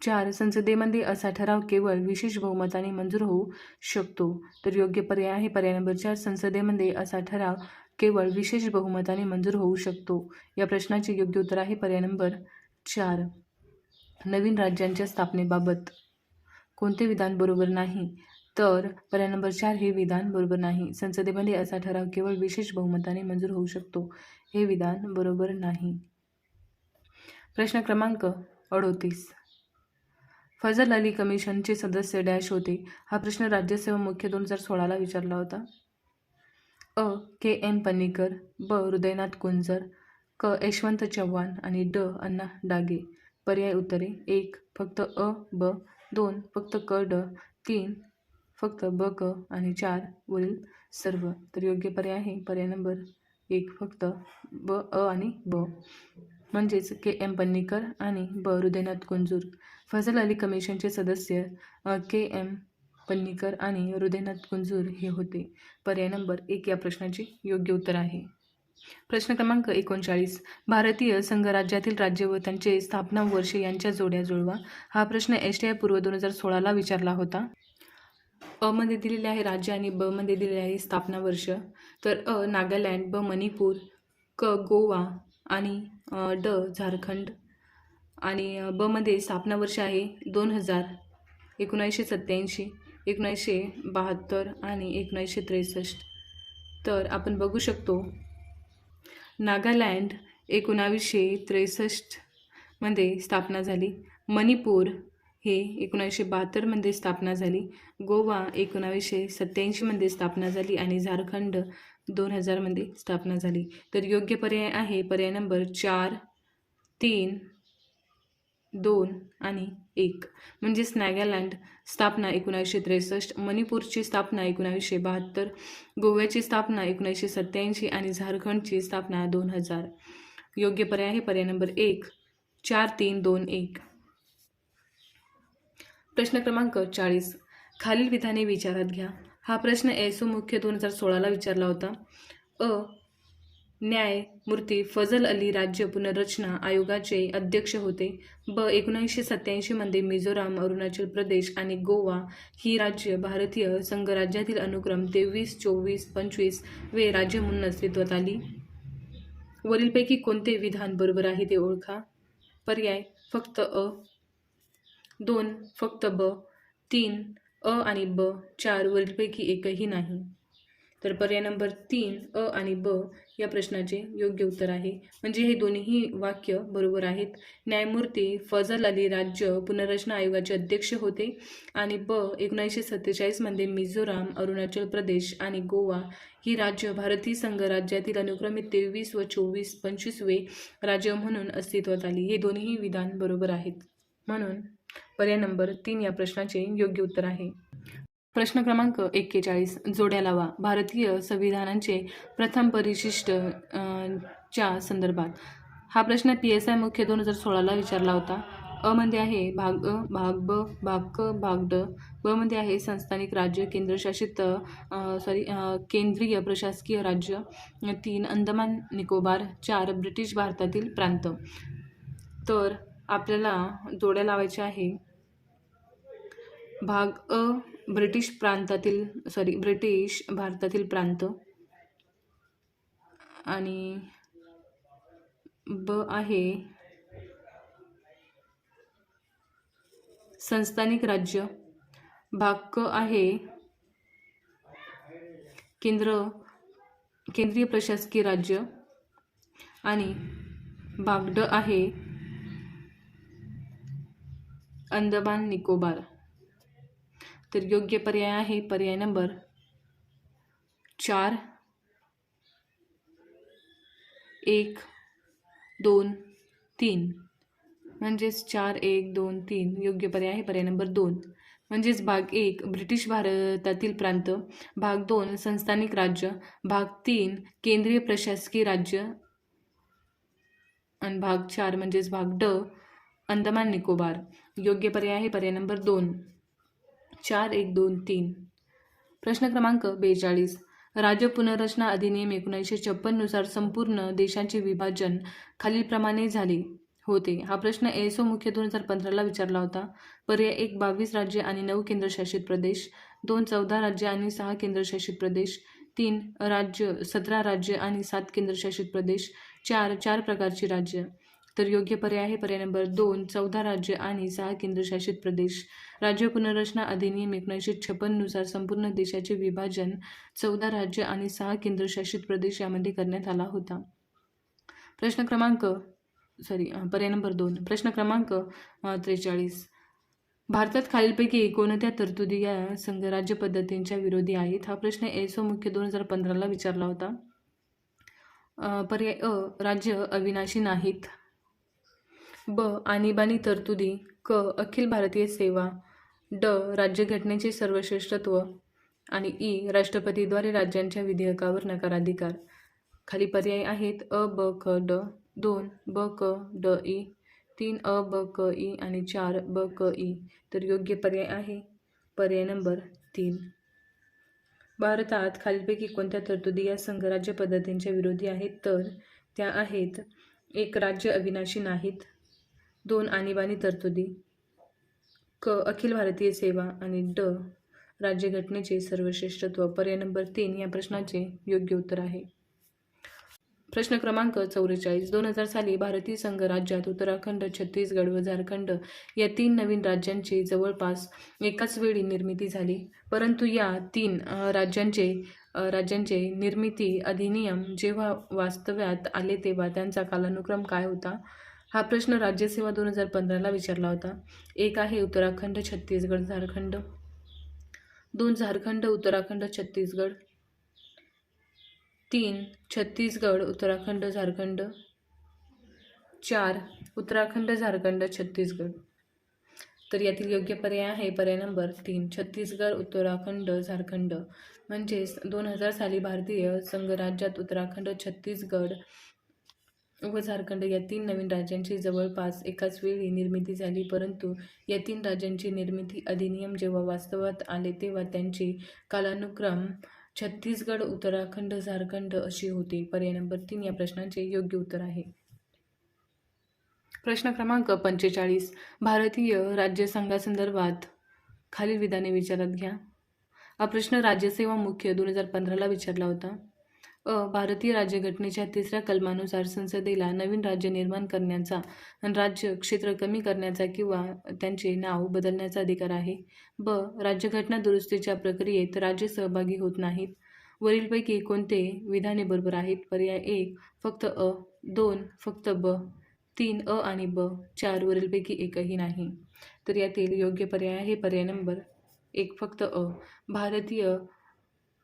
4 संसदेमध्ये असा ठराव केवळ विशेष बहुमताने मंजूर होऊ शकतो. तर योग्य पर्याय आहे पर्याय नंबर 4 संसदेमध्ये असा ठराव केवळ विशेष बहुमताने मंजूर होऊ शकतो. या प्रश्नाचे योग्य उत्तर आहे पर्याय नंबर 4. नवीन राज्यांच्या स्थापनेबाबत कोणते विधान बरोबर नाही? तर पर्याय नंबर 4 हे विधान बरोबर नाही. संसदेमध्ये असा ठराव केवळ विशेष बहुमताने मंजूर होऊ शकतो हे विधान बरोबर नाही. प्रश्न क्रमांक 38. फजल अली कमिशनचे सदस्य डॅश होते? हा प्रश्न राज्यसेवा मुख्य 2016ला विचारला होता. अ. के. एम. पन्नीकर, ब. हृदयनाथ कुंजर, क. यशवंत चव्हाण आणि ड. अण्णा डागे. पर्याय उत्तरे 1 फक्त अ ब, 2 फक्त क ड, 3 फक्त ब क आणि 4 वरील सर्व. तर योग्य पर्याय आहे पर्याय नंबर 1 फक्त ब अ आणि ब, म्हणजेच के. एम. पन्नीकर आणि ब. हृदयनाथ कुंजूर. फजल अली कमिशनचे सदस्य के. एम. पन्नीकर आणि हृदयनाथ कुंजूर हे होते. पर्याय नंबर 1 या प्रश्नाचे योग्य उत्तर आहे. प्रश्न क्रमांक 39. भारतीय संघराज्यातील राज्य व त्यांचे स्थापना वर्ष यांच्या जोड्या जुळवा. हा प्रश्न STI पूर्व 2016ला विचारला होता. अ मध्ये दिलेले आहे राज्य आणि ब मध्ये दिलेले आहे स्थापना वर्ष. तर अ नागालँड, ब मणिपूर, क गोवा आणि ड झारखंड. आणि ब मध्ये स्थापना वर्ष आहे 2000, 1987, 1972 आणि 1963. तर आपण बघू शकतो नागालँड 1963 मध्ये स्थापना झाली, मणिपूर हे 1972 मध्ये स्थापना झाली, गोवा 1987 मध्ये स्थापना झाली आणि झारखंड 2000 मध्ये स्थापना झाली. तर योग्य पर्याय आहे पर्याय नंबर 4, 3, 2 आणि 1. म्हणजेच नागालँड स्थापना 1963, मणिपूरची स्थापना 1972, गोव्याची स्थापना 1987 आणि झारखंडची स्थापना 2000. योग्य पर्याय आहे पर्याय नंबर 1, 4, 3, 2, 1. प्रश्न क्रमांक 40. खालील विधाने विचारात घ्या. हा प्रश्न SO मुख्य 2016ला विचारला होता. अ. न्यायमूर्ती फजल अली राज्य पुनर्रचना आयोगाचे अध्यक्ष होते. ब. 1987 मध्ये मिझोराम, अरुणाचल प्रदेश आणि गोवा ही राज्य भारतीय संघराज्यातील अनुक्रम 23, 24, 25 वे राज्य म्हणून अस्तित्वात आली. वरीलपैकी कोणते विधान बरोबर आहे ते ओळखा. पर्याय फक्त अ, 2 फक्त ब, 3 अ आणि ब, 4 वरीलपैकी एकही नाही. तर पर्याय नंबर 3 अ आणि ब या प्रश्नाचे योग्य उत्तर आहे. म्हणजे हे दोन्ही वाक्य बरोबर आहेत. न्यायमूर्ती फजल अली राज्य पुनर्रचना आयोगाचे अध्यक्ष होते आणि ब. 1947 मध्ये मिझोराम, अरुणाचल प्रदेश आणि गोवा ही राज्य भारतीय संघराज्यातील अनुक्रमे 23 व 24, 25 वे राज्य म्हणून अस्तित्वात आली. हे दोन्ही विधान बरोबर आहेत, म्हणून पर्याय नंबर 3 या प्रश्नाचे योग्य उत्तर आहे. प्रश्न क्रमांक 41. जोड्या लावा. भारतीय संविधानाचे प्रथम परिशिष्ट च्या संदर्भात. हा प्रश्न PSI मुख्य 2016ला विचारला होता. अ मध्ये आहे भाग अ, भाग ब, भाग क, भाग ड. ब मध्ये आहे संस्थानिक राज्य, केंद्रीय प्रशासकीय राज्य. 3 अंदमान निकोबार. 4 ब्रिटिश भारतातील प्रांत. तर आपल्याला जोड्या लावायच्या आहे. भाग अ ब्रिटिश भारतातील प्रांत आणि ब आहे संस्थानिक राज्य. भाग क आहे केंद्रीय प्रशासकीय राज्य आणि भाग ड आहे अंदमान निकोबार. तर योग्य पर्याय आहे पर्याय नंबर 4, 1, 2, 3. म्हणजेच 4, 1, 2, 3 योग्य पर्याय आहे पर्याय नंबर 2. म्हणजेच भाग 1 ब्रिटिश भारतातील प्रांत, भाग 2 संस्थानिक राज्य, भाग 3 केंद्रीय प्रशासकीय राज्य आणि भाग 4 म्हणजेच भाग ड अंदमान निकोबार. योग्य पर्याय आहे पर्याय नंबर 2. 4, 1, 2, 3. प्रश्न क्रमांक 42. राज्य पुनर्रचना अधिनियम 1956 नुसार संपूर्ण देशाचे विभाजन खालीलप्रमाणे झाले होते. हा प्रश्न एसओ मुख्य 2015ला विचारला होता. पर्याय 1 22 राज्य आणि 9 केंद्रशासित प्रदेश, 2 14 राज्य आणि 6 केंद्रशासित प्रदेश, 3 17 राज्य आणि 7 केंद्रशासित प्रदेश, 4 4 प्रकारची राज्य. तर योग्य पर्याय आहे पर्याय नंबर 2 14 राज्य आणि 6 केंद्रशासित प्रदेश. राज्य पुनर्रचना अधिनियम 1956 नुसार संपूर्ण देशाचे विभाजन 14 राज्य आणि 6 केंद्रशासित प्रदेश यामध्ये करण्यात आला होता. पर्याय नंबर 2. प्रश्न क्रमांक 43. भारतात खालीलपैकी कोणत्या तरतुदी या संघराज्य पद्धतींच्या विरोधी आहेत? हा प्रश्न एसओ मुख्य 2015ला विचारला होता. पर्याय अ राज्य अविनाशी नाहीत, ब आणीबाणी तरतुदी, क अखिल भारतीय सेवा, ड राज्यघटनेचे सर्वश्रेष्ठत्व आणि ई राष्ट्रपतीद्वारे राज्यांच्या विधेयकावर नकाराधिकार. खाली पर्याय आहेत अ ब क ड, 2 ब क ड ई, 3 अ ब क ई आणि 4 ब क ई. तर योग्य पर्याय आहे पर्याय नंबर 3. भारतात खालीलपैकी कोणत्या तरतुदी या संघराज्य पद्धतींच्या विरोधी आहेत? तर त्या आहेत 1 राज्य अविनाशी नाहीत, 2 आणीबाणी तरतुदी, क अखिल भारतीय सेवा आणि ड राज्यघटनेचे सर्वश्रेष्ठत्व. पर्याय नंबर 3 या प्रश्नाचे योग्य उत्तर आहे. प्रश्न क्रमांक 44. 2000 साली भारतीय संघ राज्यात उत्तराखंड, छत्तीसगड व झारखंड या 3 नवीन राज्यांची जवळपास एकाच वेळी निर्मिती झाली. परंतु या 3 राज्यांचे निर्मिती अधिनियम जेव्हा वास्तव्यात आले तेव्हा त्यांचा कालानुक्रम काय होता? हा प्रश्न राज्यसेवा 2015ला विचारला होता. 1 आहे उत्तराखंड, छत्तीसगड, झारखंड, 2 झारखंड, उत्तराखंड, छत्तीसगड, 3 छत्तीसगड, उत्तराखंड, झारखंड, 4 उत्तराखंड, झारखंड, छत्तीसगड. तर यातील योग्य पर्याय आहे पर्याय नंबर 3 छत्तीसगड, उत्तराखंड, झारखंड. म्हणजेच 2000 साली भारतीय संघराज्यात उत्तराखंड, छत्तीसगड व झारखंड या 3 नवीन राज्यांची जवळपास एकाच वेळी निर्मिती झाली. परंतु या 3 राज्यांची निर्मिती अधिनियम जेव्हा वास्तवात आले तेव्हा त्यांची कालानुक्रम छत्तीसगड, उत्तराखंड, झारखंड अशी होती. पर्याय नंबर 3 या प्रश्नाचे योग्य उत्तर आहे. प्रश्न क्रमांक 45. भारतीय राज्यसंघासंदर्भात खालील विधाने विचारात घ्या. हा प्रश्न राज्यसेवा मुख्य 2015ला विचारला होता. अ भारतीय राज्यघटनेच्या 3ऱ्या कलमानुसार संसदेला नवीन राज्य निर्माण करण्याचा आणि राज्य क्षेत्र कमी करण्याचा किंवा त्यांचे नाव बदलण्याचा अधिकार आहे. ब राज्यघटना दुरुस्तीच्या प्रक्रियेत राज्य सहभागी होत नाहीत. वरीलपैकी कोणते विधाने बरोबर आहेत? पर्याय 1 फक्त अ, 2 फक्त ब, 3 अ आणि ब, 4 वरीलपैकी एकही नाही. तर यातील योग्य पर्याय आहे पर्याय नंबर 1 फक्त अ.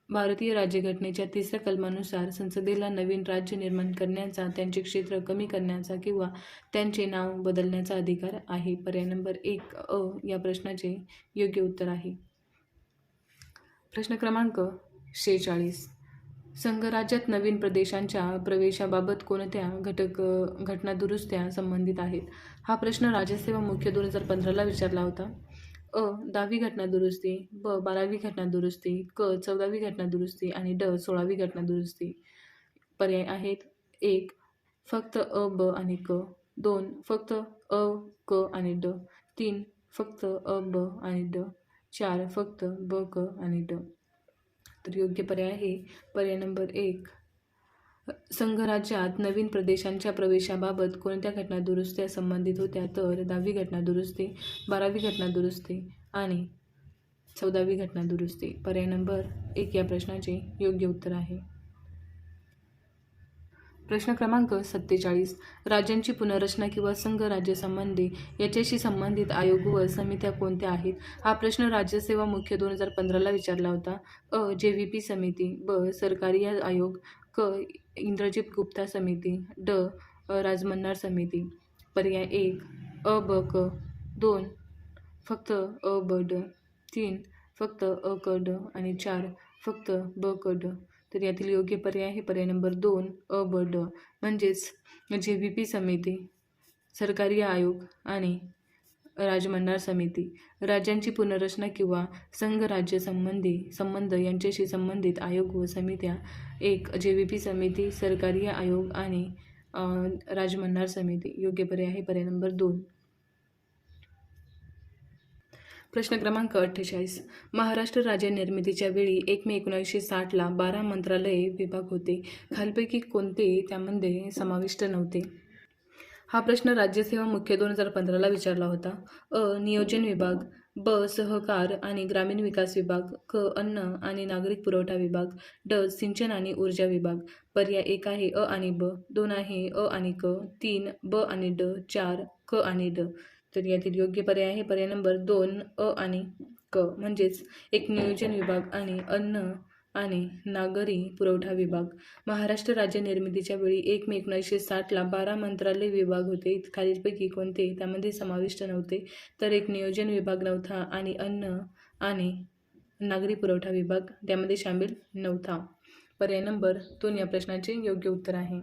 भारतीय राज्यघटनेच्या 3ऱ्या कलमानुसार संसदेला नवीन राज्य निर्माण करण्याचा, त्यांचे क्षेत्र कमी करण्याचा किंवा त्यांचे नाव बदलण्याचा अधिकार आहे. पर्याय नंबर 1 अ या प्रश्नाचे योग्य उत्तर आहे. प्रश्न क्रमांक 46. संघराज्यात नवीन प्रदेशांच्या प्रवेशाबाबत कोणत्या घटनादुरुस्त्या संबंधित आहेत? हा प्रश्न राज्यसेवा मुख्य 2015ला विचारला होता. अ 10वी घटनादुरुस्ती, ब 12वी घटनादुरुस्ती, क 14वी घटनादुरुस्ती आणि ड 16वी घटनादुरुस्ती. पर्याय आहेत 1 फक्त अ, ब आणि क, 2 फक्त अ, क आणि ड. 3 फक्त अ, ब आणि ड. 4 फक्त ब, क आणि ड. तर योग्य पर्याय आहे पर्याय नंबर 1. संघराज्यात नवीन प्रदेशांच्या प्रवेशाबाबत कोणत्या घटना दुरुस्त्या संबंधित होत्या? तर 10वी घटना दुरुस्ती, 12वी घटना दुरुस्ती आणि 14वी घटना दुरुस्ती. पर्याय नंबर 1 या प्रश्नाचे योग्य उत्तर आहे. प्रश्न क्रमांक 47. राज्यांची पुनर्रचना किंवा संघ राज्य संबंधी याच्याशी संबंधित आयोग व समित्या कोणत्या आहेत? हा प्रश्न राज्यसेवा मुख्य 2015ला विचारला होता. अ. JVP समिती, ब. सरकारी आयोग, क. इंद्रजित गुप्ता समिती, ड. राजमन्नार समिती. पर्याय 1 अ, ब, क. 2 फक्त अ, ब, ड. 3 फक्त अ, क, ड आणि 4 फक्त ब, क, ड. तर यातील योग्य पर्याय आहे पर्याय नंबर 2 अ, ब, ड. म्हणजेच JVP समिती, सरकारी आयोग आणि राजमन्नार समिती. राज्यांची पुनर्रचना किंवा संघराज्य संबंध यांच्याशी संबंधित आयोग व समित्या 1. JVP समिती, सरकारी आयोग आणि राजमन्नार समिती. योग्य पर्याय आहे पर्याय नंबर 2. प्रश्न क्रमांक 48. महाराष्ट्र राज्य निर्मितीच्या वेळी 1 मे 1960ला 12 मंत्रालये विभाग होते. खालीलपैकी कोणते त्यामध्ये समाविष्ट नव्हते? हा प्रश्न राज्यसेवा मुख्य 2015ला विचारला होता. अ. नियोजन विभाग, ब. सहकार आणि ग्रामीण विकास विभाग, क. अन्न आणि नागरिक पुरवठा विभाग, ड. सिंचन आणि ऊर्जा विभाग. पर्याय 1 आहे अ आणि ब, 2 आहे अ आणि क, 3 ब आणि ड, 4 क आणि ड. तर यातील योग्य पर्याय आहे पर्याय नंबर 2 अ आणि क. म्हणजेच एक नियोजन विभाग आणि अन्न आणि नागरी पुरवठा विभाग. महाराष्ट्र राज्य निर्मितीच्या वेळी 1 मे 1960ला 12 मंत्रालय विभाग होते. खालीलपैकी कोणते त्यामध्ये समाविष्ट नव्हते? तर एक नियोजन विभाग नव्हता आणि अन्न आणि नागरी पुरवठा विभाग त्यामध्ये सामील नव्हता. पर्याय नंबर 2 या प्रश्नाचे योग्य उत्तर आहे.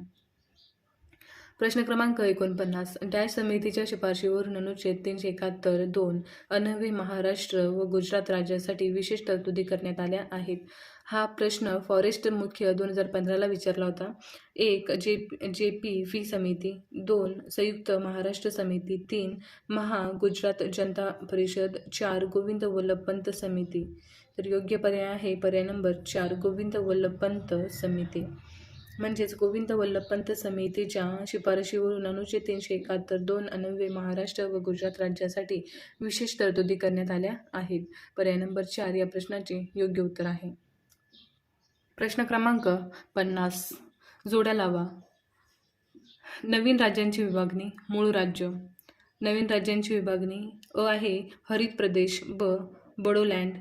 प्रश्न क्रमांक 49. डॅश समितीच्या शिफारशीवरून अनुच्छेद 371(2) अन्वये महाराष्ट्र व गुजरात राज्यासाठी विशेष तरतुदी करण्यात आल्या आहेत. हा प्रश्न फॉरेस्ट मुख्य 2015ला विचारला होता. 1. JPV समिती, 2. संयुक्त महाराष्ट्र समिती, 3. गुजरात जनता परिषद, 4. गोविंद वल्लभ पंत समिती. तर योग्य पर्याय आहे पर्याय नंबर 4 गोविंद वल्लभ पंत समिती. म्हणजेच गोविंद वल्लभ पंत समितीच्या शिफारशीवरून अनुच्छेद 371(2) अन्वये महाराष्ट्र व गुजरात राज्यासाठी विशेष तरतुदी करण्यात आल्या आहेत. पर्याय नंबर 4 या प्रश्नाचे योग्य उत्तर आहे. प्रश्न क्रमांक 50. जोड्या लावा. नवीन राज्यांची विभागणी. मूळ राज्य. नवीन राज्यांची विभागणी. अ आहे हरित प्रदेश, ब. बोडोलँड,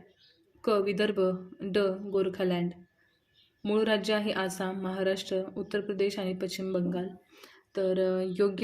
क. विदर्भ, ड. गोरखालँड. मूळ राज्य आहे आसाम, महाराष्ट्र, उत्तर प्रदेश आणि पश्चिम बंगाल. तर योग्य